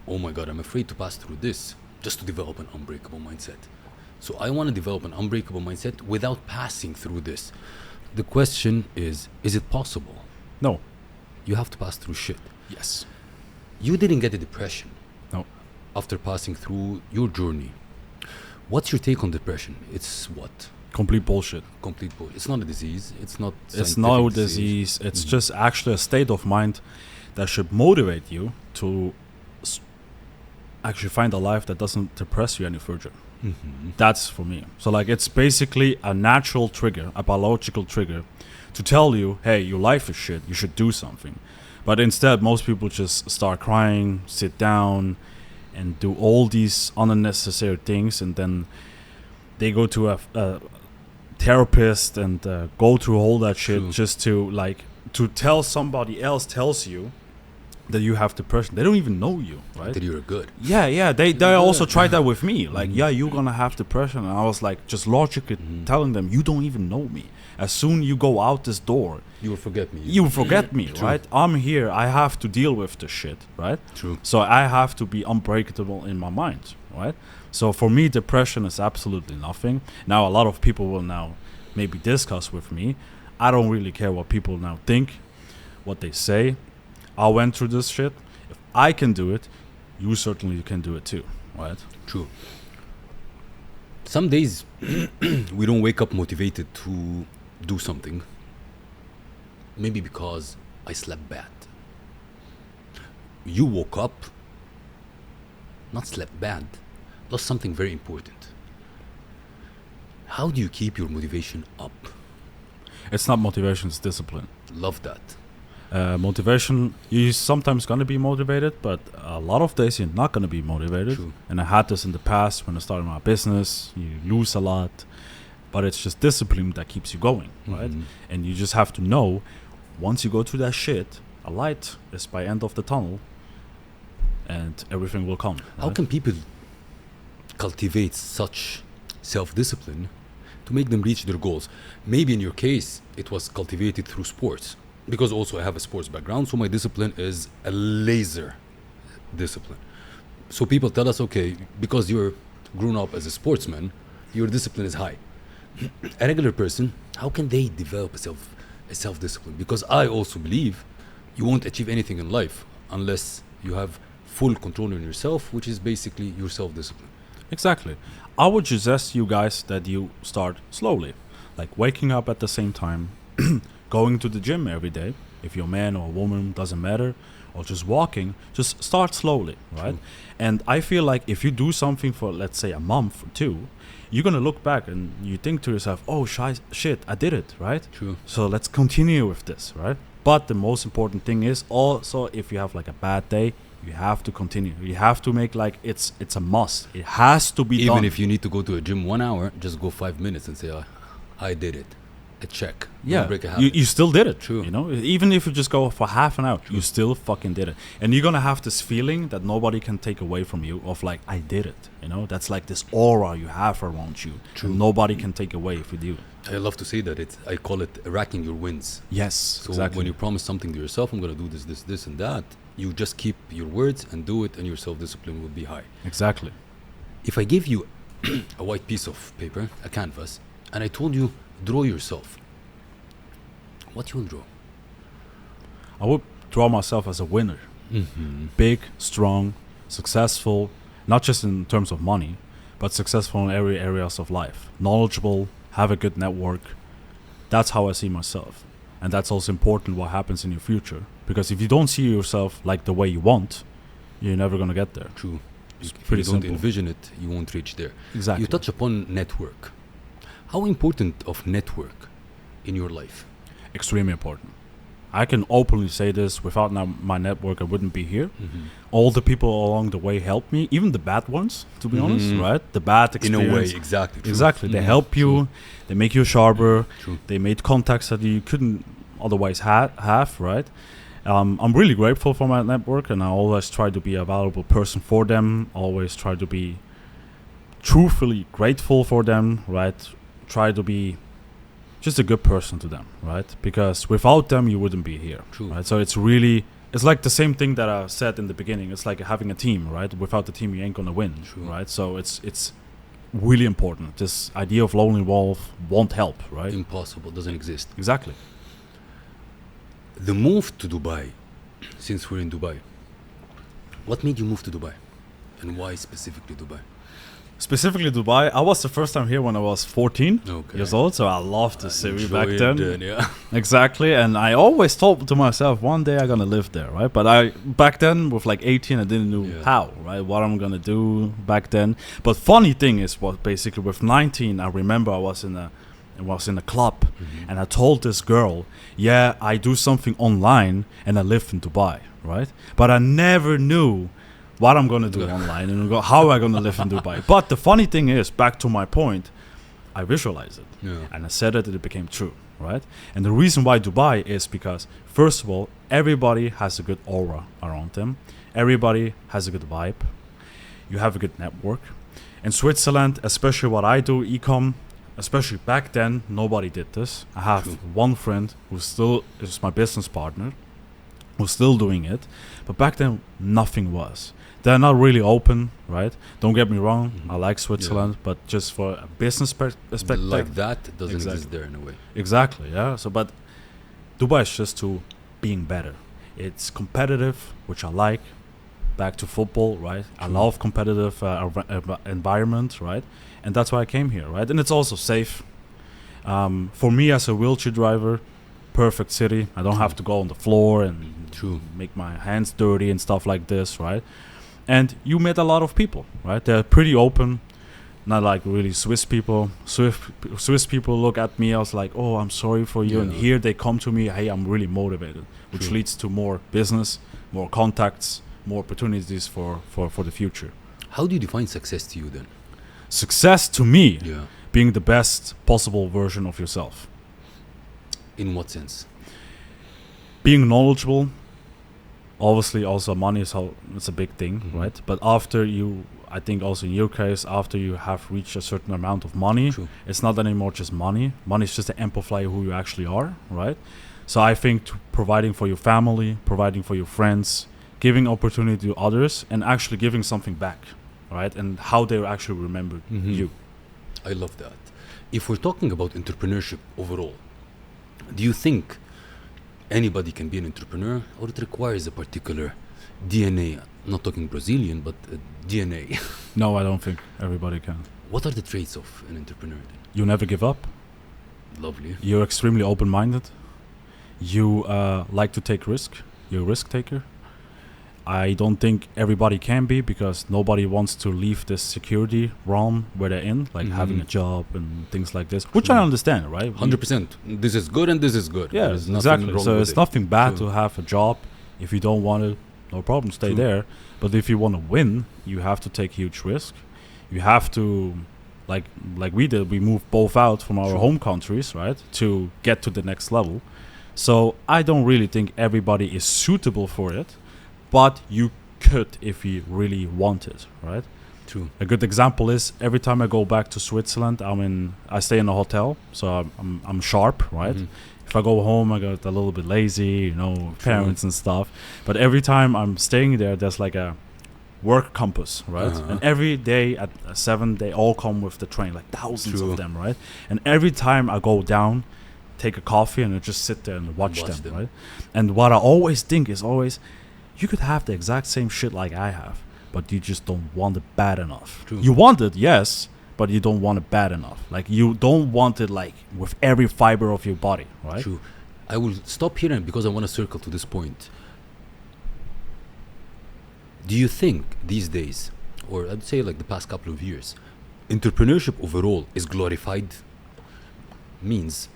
oh my God, I'm afraid to pass through this. just to develop an unbreakable mindset. So I want to develop an unbreakable mindset without passing through this. The question is it possible? No. You have to pass through shit. Yes. You didn't get a depression. No. After passing through your journey. What's your take on depression? It's what? Complete bullshit. Complete bullshit. It's not a disease. It's not It's no disease. It's just actually a state of mind that should motivate you to actually find a life that doesn't depress you any further. That's for me. So like it's basically a natural trigger, a biological trigger to tell you, hey, your life is shit, you should do something. But instead, most people just start crying, sit down, and do all these unnecessary things, and then they go to a therapist and go through all that shit. True. Just to tell somebody else tells you that you have depression. They don't even know you, right? That you're good. Yeah. They also tried that with me. Like, yeah, you're gonna have depression, and I was like, just logically telling them, you don't even know me. As soon you go out this door, You will forget me. you forget me, True. right? I'm here. I have to deal with the shit, right? True. So I have to be unbreakable in my mind, right? So for me, depression is absolutely nothing. Now, a lot of people will now maybe discuss with me. I don't really care what people now think, what they say. I went through this shit. If I can do it, you certainly can do it too, right? True. Some days we don't wake up motivated to do something. Maybe because I slept bad. You woke up, not slept bad, lost something very important. How do you keep your motivation up? It's not motivation, it's discipline. Love that. Motivation, you're sometimes going to be motivated, but a lot of days you're not going to be motivated. True. And I had this in the past when I started my business. You lose a lot, but it's just discipline that keeps you going, right? And you just have to know, once you go through that shit, a light is by end of the tunnel, and everything will come. How right? can people cultivate such self-discipline to make them reach their goals? Maybe in your case, it was cultivated through sports. Because also I have a sports background, so my discipline is a laser discipline. So people tell us, okay, because you're grown up as a sportsman, your discipline is high. A regular person, how can they develop a self-discipline? Because I also believe you won't achieve anything in life unless you have full control on yourself, which is basically your self-discipline. Exactly. I would suggest you guys that you start slowly, like waking up at the same time, going to the gym every day. If you're a man or a woman, doesn't matter, or just walking, just start slowly, right? And I feel like if you do something for, let's say, a month or two, you're gonna look back and you think to yourself, oh shit, I did it, right? True. So let's continue with this, right? But the most important thing is also, if you have like a bad day, you have to continue. You have to make like it's a must. It has to be done. Even if you need to go to a gym 1 hour, just go 5 minutes and say, I did it. A check. Yeah, Don't break a habit. you still did it. True. You know, even if you just go for half an hour, you still fucking did it. And you're gonna have this feeling that nobody can take away from you of like, I did it. You know, that's like this aura you have around you. True. And nobody can take away if you do. I love to say that I call it racking your wins. Yes, So exactly. when you promise something to yourself, I'm going to do this and that, you just keep your words and do it, and your self-discipline will be high. Exactly. If I give you a white piece of paper, a canvas, and I told you, draw yourself, what you'll draw? I would draw myself as a winner. Big, strong, successful, not just in terms of money, but successful in every areas of life. Knowledgeable, have a good network. That's how I see myself. And that's also important what happens in your future. Because if you don't see yourself like the way you want, you're never going to get there. True. It's If pretty you don't simple. envision it, you won't reach there. Exactly. You touch upon network. How important of network in your life? Extremely important. I can openly say this, without my network, I wouldn't be here. All the people along the way helped me, even the bad ones, to be honest, right? The bad In a experience. way, exactly. True. Exactly. They help you, they make you sharper, True. they made contacts that you couldn't otherwise have, right? I'm really grateful for my network, and I always try to be a valuable person for them, always try to be truthfully grateful for them, right? Try to be just a good person to them, right? Because without them, you wouldn't be here. True. Right? So it's really it's like the same thing that I said in the beginning. It's like having a team, right? Without the team, you ain't gonna win, True. right? So it's really important. This idea of lonely wolf won't help, right? Impossible, doesn't exist. Exactly. The move to Dubai, since we're in Dubai, what made you move to Dubai? And why specifically Dubai? Specifically Dubai, I was the first time here when I was 14 Okay. years old, so I loved the city back Enjoy then. it, yeah. Exactly, and I always told to myself, one day I'm gonna live there, right? But I back then, with like 18, I didn't know Yeah. how, right? What I'm gonna do back then. But funny thing is, what basically with 19, I remember I was in a club, and I told this girl, yeah, I do something online, and I live in Dubai, right? But I never knew what I'm gonna do online and how I'm gonna live in Dubai. But the funny thing is, back to my point, I visualized it. Yeah. And I said it, and it became true, right? And the reason why Dubai is because, first of all, everybody has a good aura around them. Everybody has a good vibe. You have a good network. In Switzerland, especially what I do, e-com, especially back then, nobody did this. I have True. one friend who still is my business partner, who's still doing it. But back then, nothing was. They're not really open, right? Don't get me wrong. I like Switzerland, but just for a business perspective, Like that, it doesn't Exactly. exist there in a way. exactly, yeah. So, but Dubai is just to being better. It's competitive, which I like. Back to football, right? I True. love competitive environment, right? And that's why I came here, right? And it's also safe. For me as a wheelchair driver, perfect city. I don't have to go on the floor and True. make my hands dirty and stuff like this, right? And you met a lot of people, right? They're pretty open, not like really Swiss people. Swiss people look at me, I was like, oh, I'm sorry for you. And Yeah. here they come to me, hey, I'm really motivated, which True. leads to more business, more contacts, more opportunities for the future. How do you define success to you then? Success to me, Yeah. being the best possible version of yourself. In what sense? Being knowledgeable, obviously also money is it's a big thing, Mhm. right? But after you, I think also in your case, after you have reached a certain amount of money, True. it's not anymore just money. Money is just to amplify who you actually are, right? So I think providing for your family, providing for your friends, giving opportunity to others, and actually giving something back, right? And how they actually remember Mhm. you. I love that. If we're talking about entrepreneurship overall, do you think anybody can be an entrepreneur, or it requires a particular DNA? I'm not talking Brazilian, but DNA. No, I don't think everybody can. What are the traits of an entrepreneur then? You never give up. Lovely. You're extremely open-minded. You like to take risk. You're a risk taker. I don't think everybody can be, because nobody wants to leave this security realm where they're in, like having a job and things like this, which I understand, right? 100%. This is good and this is good. Yeah, There's nothing exactly. wrong So with it's it. nothing bad True. to have a job. If you don't want it, no problem, stay True. there. But if you want to win, you have to take huge risk. You have to, like we did, we moved both out from our True. home countries, right, to get to the next level. So I don't really think everybody is suitable for it, but you could if you really want it, right? True. A good example is every time I go back to Switzerland, I stay in a hotel, so I'm sharp, right? Mhm. If I go home, I get a little bit lazy, parents and stuff. But every time I'm staying there, there's like a work compass, right? Uh-huh. And every day at 7, they all come with the train, like thousands True. of them, right? And every time I go down, take a coffee, and I just sit there and watch them, right? And what I always think is you could have the exact same shit like I have, but you just don't want it bad enough. True. You want it, yes, but you don't want it bad enough. Like, you don't want it like with every fiber of your body, right? True. I will stop here because I want to circle to this point. Do you think these days, or I'd say like the past couple of years, entrepreneurship overall is glorified? Means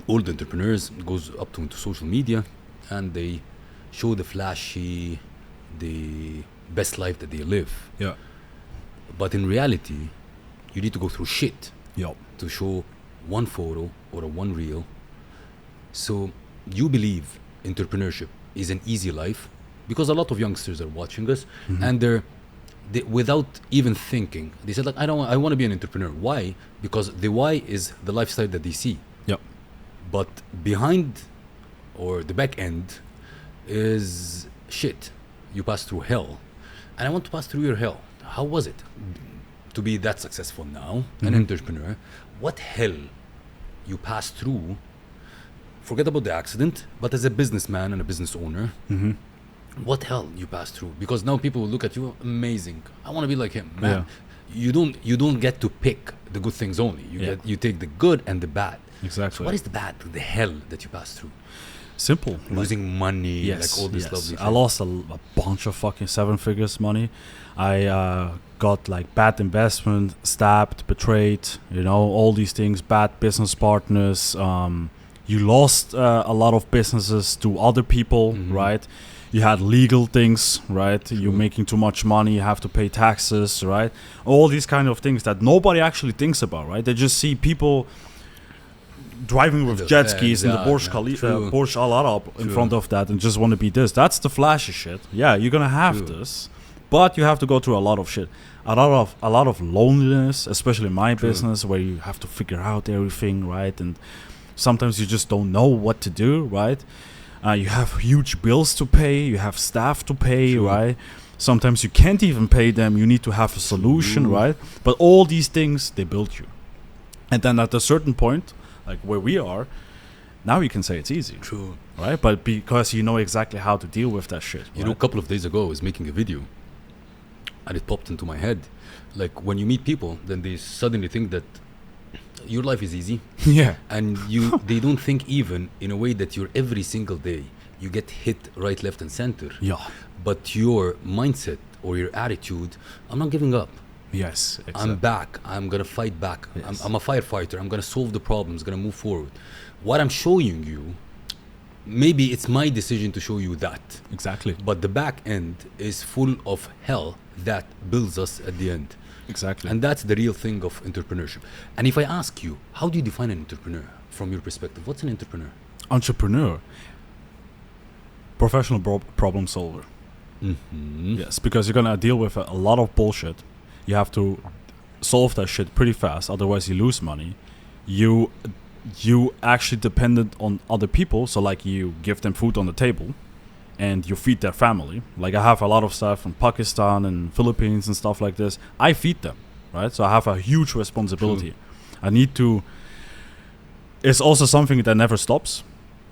all the entrepreneurs goes up to social media and they show the flashy, the best life that they live. Yeah. But in reality, you need to go through shit Yo. to show one photo or a one reel. So you believe entrepreneurship is an easy life, because a lot of youngsters are watching us and they without even thinking, they said like, I want to be an entrepreneur. Why? Because the why is the lifestyle that they see. Yep. But behind, or the back end, is shit. You passed through hell, and I want to pass through your hell. How was it to be that successful now, an entrepreneur? What hell you passed through? Forget about the accident, but as a businessman and a business owner, what hell you passed through? Because now people will look at you, amazing. I want to be like him, man. You don't get to pick the good things only. You take the good and the bad. Exactly. So what is the bad, the hell that you passed through? Simple. Losing money, like all this lovely I thing. lost a bunch of fucking 7 figures money. I got like bad investment, stabbed, betrayed, all these things, bad business partners. You lost a lot of businesses to other people, right? You had legal things, right? True. You're making too much money, you have to pay taxes, right? All these kind of things that nobody actually thinks about, right? They just see people driving with jet skis in the Burj Al Arab in front of that and just want to be this. That's the flashy shit. Yeah, you're gonna have this, but you have to go through a lot of shit, a lot of loneliness, especially in my business, where you have to figure out everything, right? And sometimes you just don't know what to do, right? You have huge bills to pay, you have staff to pay, right? Sometimes you can't even pay them, you need to have a solution, right? But all these things, they build you. And then at a certain point, like where we are, now you can say it's easy. True. Right? But because you know exactly how to deal with that shit. You know, a couple of days ago, I was making a video, and it popped into my head. Like, when you meet people, then they suddenly think that your life is easy. Yeah. And they don't think even in a way that you're every single day, you get hit right, left, and center. Yeah. But your mindset or your attitude, I'm not giving up. Yes, exactly. I'm back. I'm going to fight back. Yes. I'm a firefighter. I'm going to solve the problems, going to move forward. What I'm showing you, maybe it's my decision to show you that. Exactly. But the back end is full of hell that builds us at the end. Exactly. And that's the real thing of entrepreneurship. And if I ask you, how do you define an entrepreneur from your perspective? What's an entrepreneur? Entrepreneur. Professional problem solver. Yes, because you're going to deal with a lot of bullshit. You have to solve that shit pretty fast, otherwise you lose money. You actually dependent on other people, so like you give them food on the table and you feed their family. Like I have a lot of stuff from Pakistan and Philippines and stuff like this. I feed them, right? So I have a huge responsibility. I need to. It's also something that never stops,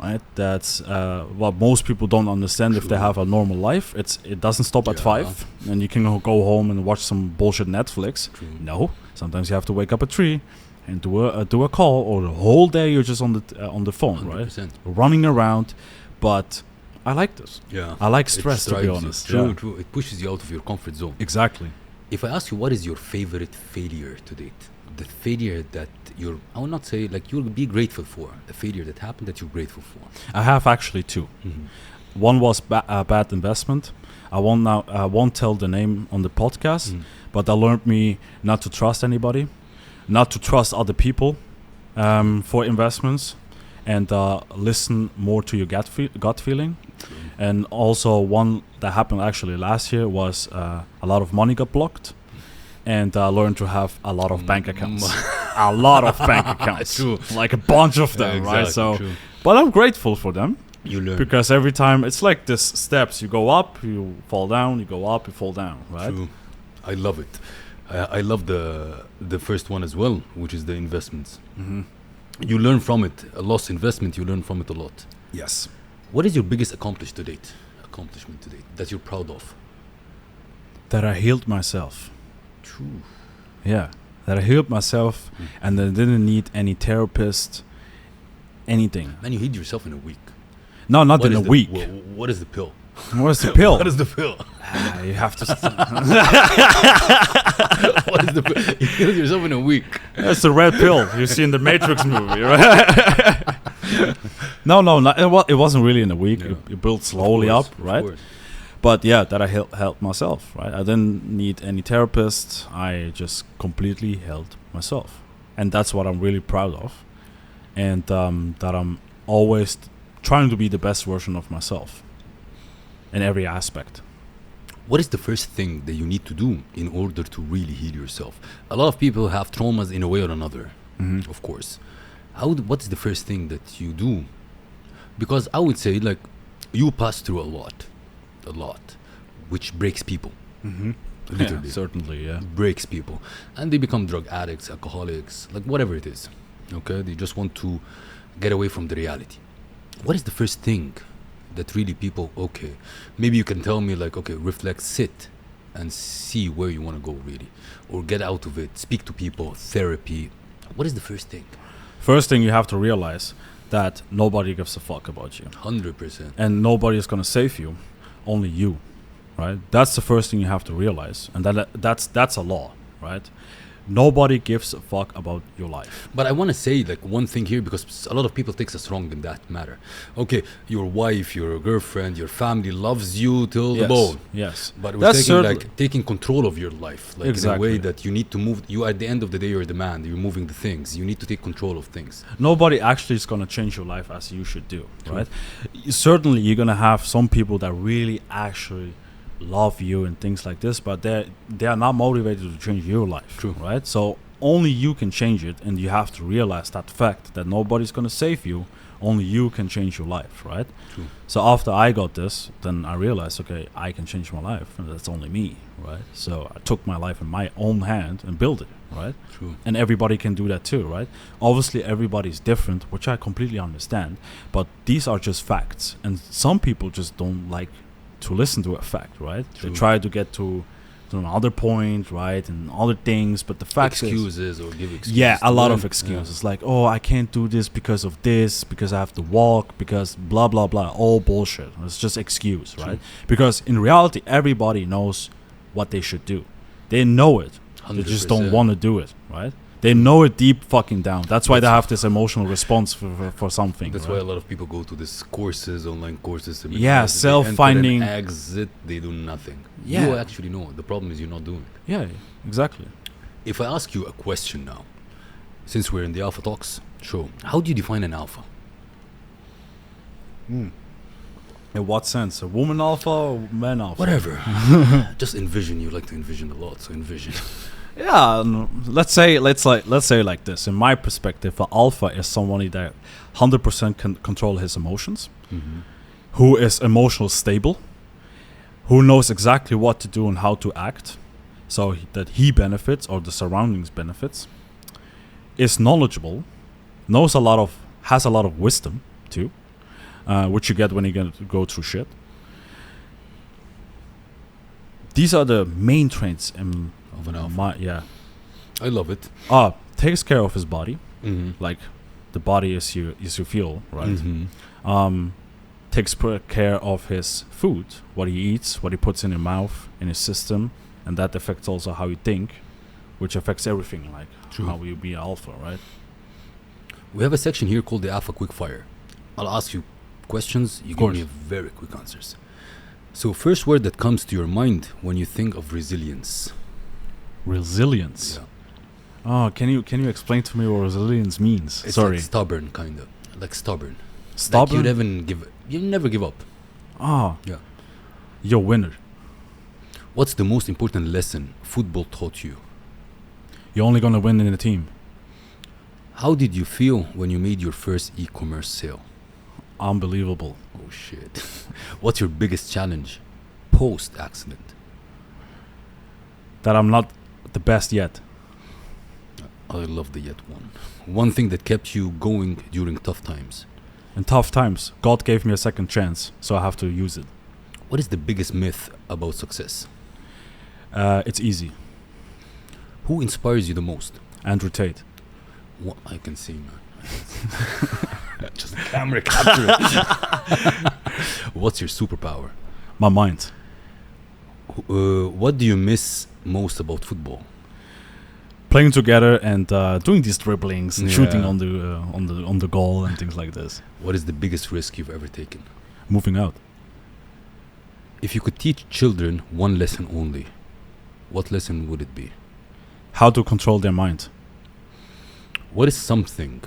right? That's what most people don't understand. If they have a normal life, it doesn't stop at 5 and you can go home and watch some bullshit Netflix. No, sometimes you have to wake up at 3 and do a call, or the whole day you're just on the phone, 100%. Right? Running around. But I like this. Yeah, I like stress, to be honest. True. It pushes you out of your comfort zone. Exactly. If I ask you, what is your favorite failure to date? The failure that I will not say like you'll be grateful for. A failure that happened that you're grateful for. I have actually 2. One was a bad investment. I won't tell the name on the podcast, but that learned me not to trust anybody, not to trust other people for investments, and listen more to your gut feeling. And also one that happened actually last year was a lot of money got blocked. And learn to have a lot of bank accounts. A lot of bank accounts. True. Like a bunch of them, exactly, right? So, true. But I'm grateful for them. You learn. Because every time, it's like this steps. You go up, you fall down, you go up, you fall down, right? True. I love it. I love the first one as well, which is the investments. You learn from it. A lost investment, you learn from it a lot. Yes. What is your biggest accomplishment to date that you're proud of? That I healed myself. True. Yeah, that I healed myself and I didn't need any therapist, anything. Man, you healed yourself in a week. No, not in a week. What is the pill? What is the pill? What is the pill? You have to. What is the pill? You healed yourself in a week. That's the red pill you see in the Matrix movie, right? No, it wasn't really in a week. Yeah. You build slowly up, right? But yeah, that I helped myself, right? I didn't need any therapist. I just completely helped myself. And that's what I'm really proud of. And that I'm always trying to be the best version of myself in every aspect. What is the first thing that you need to do in order to really heal yourself? A lot of people have traumas in a way or another, of course. What is the first thing that you do? Because I would say, like, You pass through a lot, which breaks people. Mm-hmm. Literally. Yeah, certainly, yeah. Breaks people. And they become drug addicts, alcoholics, like whatever it is. Okay? They just want to get away from the reality. What is the first thing that really people, okay, maybe you can tell me like, okay, reflect, sit and see where you want to go really, or get out of it, speak to people, therapy. What is the first thing? First thing you have to realize that nobody gives a fuck about you. 100%. And nobody is going to save you, only you, right? That's the first thing you have to realize. And that's a law, right? Nobody gives a fuck about your life. But I want to say like one thing here, because a lot of people takes us wrong in that matter. Okay, your wife, your girlfriend, your family loves you till the bone. Yes. But we're That's taking like taking control of your life, like Exactly. in a way that you need to move. You at the end of the day, you're the man. You're moving the things. You need to take control of things. Nobody actually is going to change your life as you should do, True. right? Certainly, you're going to have some people that really actually love you and things like this, but they are not motivated to change your life. True. Right? So only you can change it, and you have to realize that fact that nobody's going to save you. Only you can change your life, right? True. So after I got this, then I realized, okay, I can change my life, and that's only me, right? So I took my life in my own hand and built it, right? True. And everybody can do that too, right? Obviously, everybody's different, which I completely understand, but these are just facts, and some people just don't like to listen to a fact, right? True. They try to get to another point, right, and other things, but the fact Excuses or give excuses. yeah, a to lot them. of excuses, like, oh, I can't do this because of this, because I have to walk, because blah blah blah, all bullshit. It's just excuse, True. right? Because in reality, everybody knows what they should do. They know it. They just don't 100%. want to do it, right? They know it deep fucking down. That's why they have this emotional response for something. That's right? why a lot of people go to these courses, online courses. and Yeah, because they enter self-finding- an exit, they do nothing. Yeah. You actually know. The problem is you're not doing it. Yeah, exactly. If I ask you a question now, since we're in the Alpha Talks show, how do you define an alpha? In what sense? A woman alpha or man alpha? Whatever. Just envision. You like to envision a lot, so envision. Yeah, let's say like this. In my perspective, an alpha is somebody that 100% can control his emotions, Mm-hmm. who is emotional stable, who knows exactly what to do and how to act, so that he benefits or the surroundings benefits, is knowledgeable, has a lot of wisdom too, which you get when you go through shit. These are the main traits in Of an alpha. I love it. Takes care of his body, Mm-hmm. like the body is your fuel, right? Mm-hmm. Takes care of his food, what he eats, what he puts in his mouth, in his system, and that affects also how you think, which affects everything, like True. how you be alpha, right? We have a section here called the Alpha Quickfire. I'll ask you questions. You give me very quick answers. So, first word that comes to your mind when you think of resilience. Resilience. Yeah. Oh, can you explain to me what resilience means? It's Sorry. like stubborn, kind of. Like stubborn. Stubborn? Like you never give up. Yeah. You're a winner. What's the most important lesson football taught you? You're only gonna win in a team. How did you feel when you made your first e-commerce sale? Unbelievable. Oh shit. What's your biggest challenge post-accident? That I'm not the best yet. I love the yet one. One thing that kept you going during tough times. In tough times, God gave me a second chance, so I have to use it. What is the biggest myth about success? It's easy. Who inspires you the most? Andrew Tate. What I can see, man. Just camera capture it. What's your superpower? My mind. What do you miss most about football? Playing together and doing these dribblings and shooting Yeah. on the goal and things like this. What is the biggest risk you've ever taken? Moving out. If you could teach children one lesson only, what lesson would it be? How to control their mind. What is something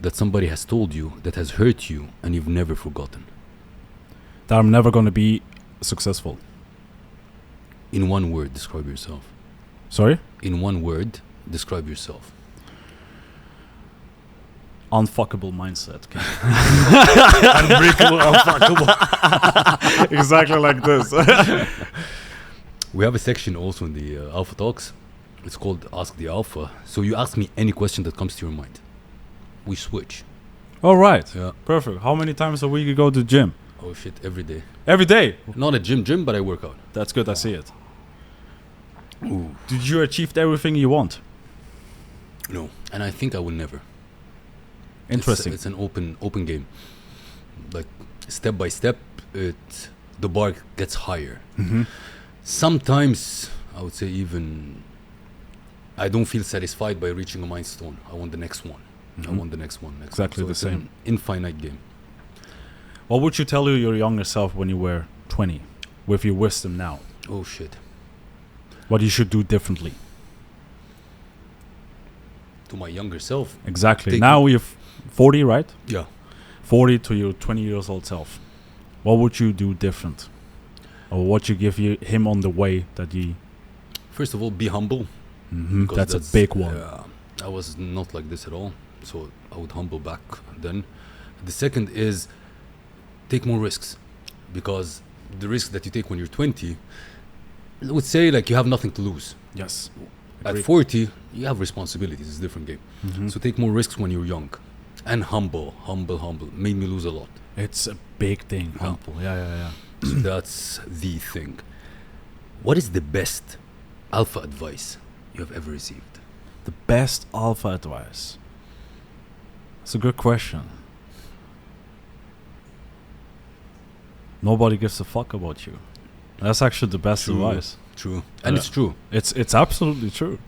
that somebody has told you that has hurt you and you've never forgotten? That I'm never gonna be successful. In one word, describe yourself. Sorry? In one word, describe yourself. unfuckable mindset. Unbreakable, unfuckable. Exactly like this. We have a section also in the Alpha Talks. It's called Ask the Alpha. So you ask me any question that comes to your mind. We switch. All right. Yeah. Perfect. How many times a week you go to the gym? Oh shit, every day. Every day. Not a gym, but I work out. That's good. I see it. Ooh. Did you achieve everything you want? No, and I think I will never. Interesting. It's an open game. Like step by step, the bar gets higher. Mm-hmm. Sometimes I would say even I don't feel satisfied by reaching a milestone. I want the next one. I want the next one. Exactly so the it's same. an infinite game. What would you tell your younger self when you were 20, with your wisdom now? Oh shit. What you should do differently? To my younger self. Exactly. Now you're 40, right? Yeah. 40 to your 20 years old self. What would you do different? Or what you give him on the way that he... First of all, be humble. Mm-hmm. That's a big one. I was not like this at all. So I would humble back then. The second is take more risks. Because the risk that you take when you're 20, I would say like you have nothing to lose. Yes. At 40, you have responsibilities. It's a different game. Mm-hmm. So take more risks when you're young. And humble. Made me lose a lot. It's a big thing. Yeah. Humble. Yeah. So that's the thing. What is the best alpha advice you have ever received? The best alpha advice. It's a good question. Nobody gives a fuck about you. That's actually the best advice. True. And it's true. It's absolutely true.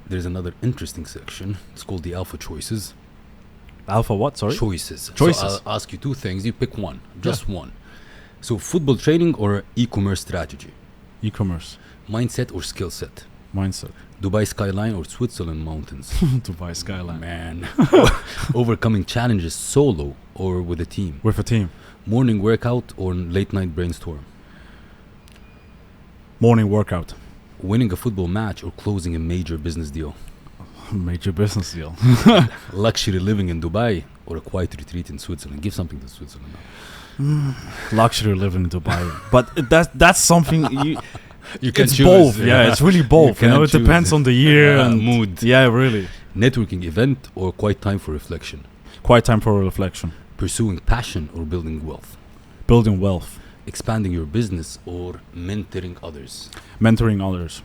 There's another interesting section. It's called the alpha choices. Alpha what? Sorry? Choices. Choices. So I'll ask you two things. You pick one. Just one. So football training or e-commerce strategy? E-commerce. Mindset or skill set? Mindset. Dubai skyline or Switzerland mountains? Dubai skyline. Man. Overcoming challenges solo or with a team? With a team. Morning workout or late night brainstorm? Morning workout. Winning a football match or closing a major business deal? Major business deal. Luxury living in Dubai or a quiet retreat in Switzerland? Give something to Switzerland now. Luxury living in Dubai. But that's something you can it's choose. both. Yeah, it's really both. You know, it depends on the year and mood. Yeah, really. Networking event or quiet time for reflection? Quiet time for reflection. Pursuing passion or building wealth? Building wealth. Expanding your business or mentoring others? Mentoring others.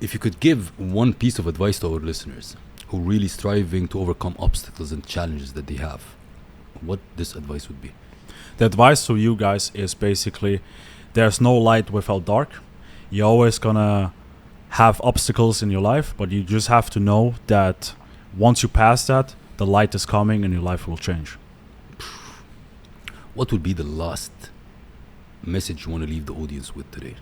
If you could give one piece of advice to our listeners who are really striving to overcome obstacles and challenges that they have, what this advice would be? The advice to you guys is basically there's no light without dark. You're always gonna have obstacles in your life, but you just have to know that once you pass that, the light is coming and your life will change. What would be the last message you want to leave the audience with today?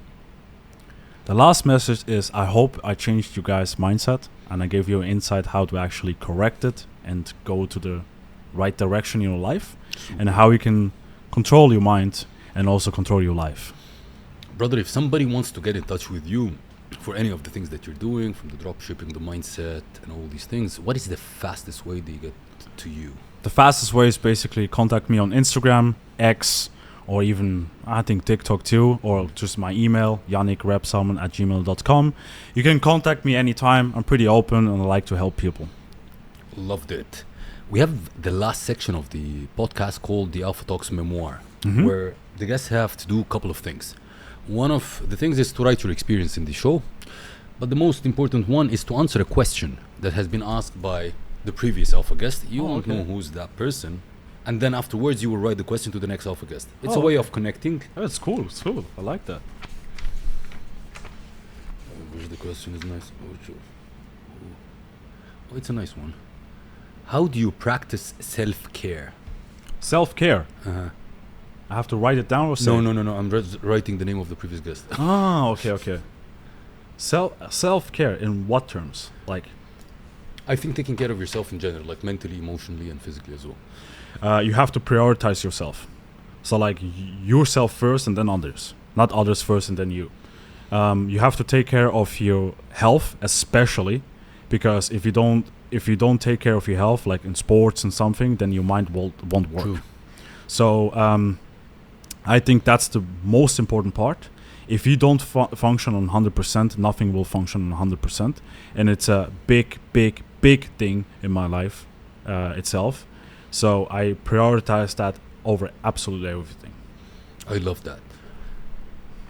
The last message is I hope I changed you guys' mindset and I gave you an insight how to actually correct it and go to the right direction in your life and how you can control your mind and also control your life. Brother, if somebody wants to get in touch with you for any of the things that you're doing, from the dropshipping, the mindset, and all these things, what is the fastest way they get to you? The fastest way is basically contact me on Instagram, X, or even I think TikTok too, or just my email, yannickrebsamen@gmail.com. You can contact me anytime. I'm pretty open and I like to help people. Loved it. We have the last section of the podcast called the Alpha Talks Memoir, where the guests have to do a couple of things. One of the things is to write your experience in the show, but the most important one is to answer a question that has been asked by the previous Alpha guest. You won't know who's that person, and then afterwards you will write the question to the next Alpha guest. It's a way of connecting. Oh, it's cool. It's cool. I like that. The question is nice. Oh, it's a nice one. How do you practice self-care? Self-care. I have to write it down or say? No. I'm writing the name of the previous guest. Okay. Self-care in what terms? Like, I think taking care of yourself in general, like mentally, emotionally, and physically as well. You have to prioritize yourself. So like yourself first and then others. Not others first and then you. You have to take care of your health, especially because if you don't if you don't take care of your health, like in sports and something, then your mind won't work. True. So I think that's the most important part. If you don't function on 100%, nothing will function on 100%. And it's a big thing in my life itself. So I prioritize that over absolutely everything. I love that.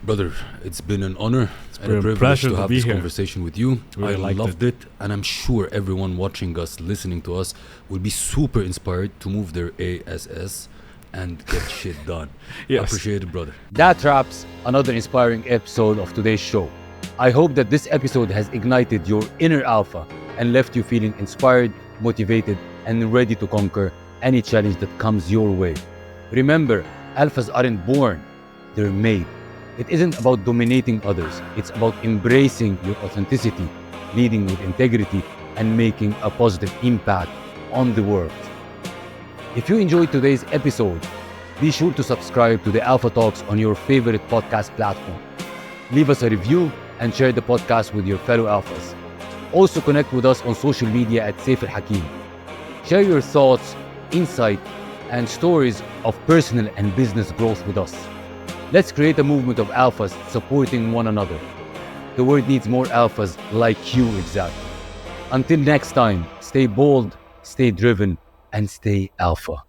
Brother, it's been an honor and been a a privilege pleasure to to have be this here. conversation with you. Really I liked loved it, and I'm sure everyone watching us, listening to us, will be super inspired to move their ASS and get shit done. Yes. Appreciate it, brother. That wraps another inspiring episode of today's show. I hope that this episode has ignited your inner alpha and left you feeling inspired, motivated, and ready to conquer any challenge that comes your way. Remember, alphas aren't born, they're made. It isn't about dominating others, it's about embracing your authenticity, leading with integrity, and making a positive impact on the world. If you enjoyed today's episode, be sure to subscribe to the Alpha Talks on your favorite podcast platform. Leave us a review and share the podcast with your fellow alphas. Also connect with us on social media at Seif El Hakim. Share your thoughts, insight, and stories of personal and business growth with us. Let's create a movement of alphas supporting one another. The world needs more alphas like you exactly. Until next time, stay bold, stay driven, and stay alpha.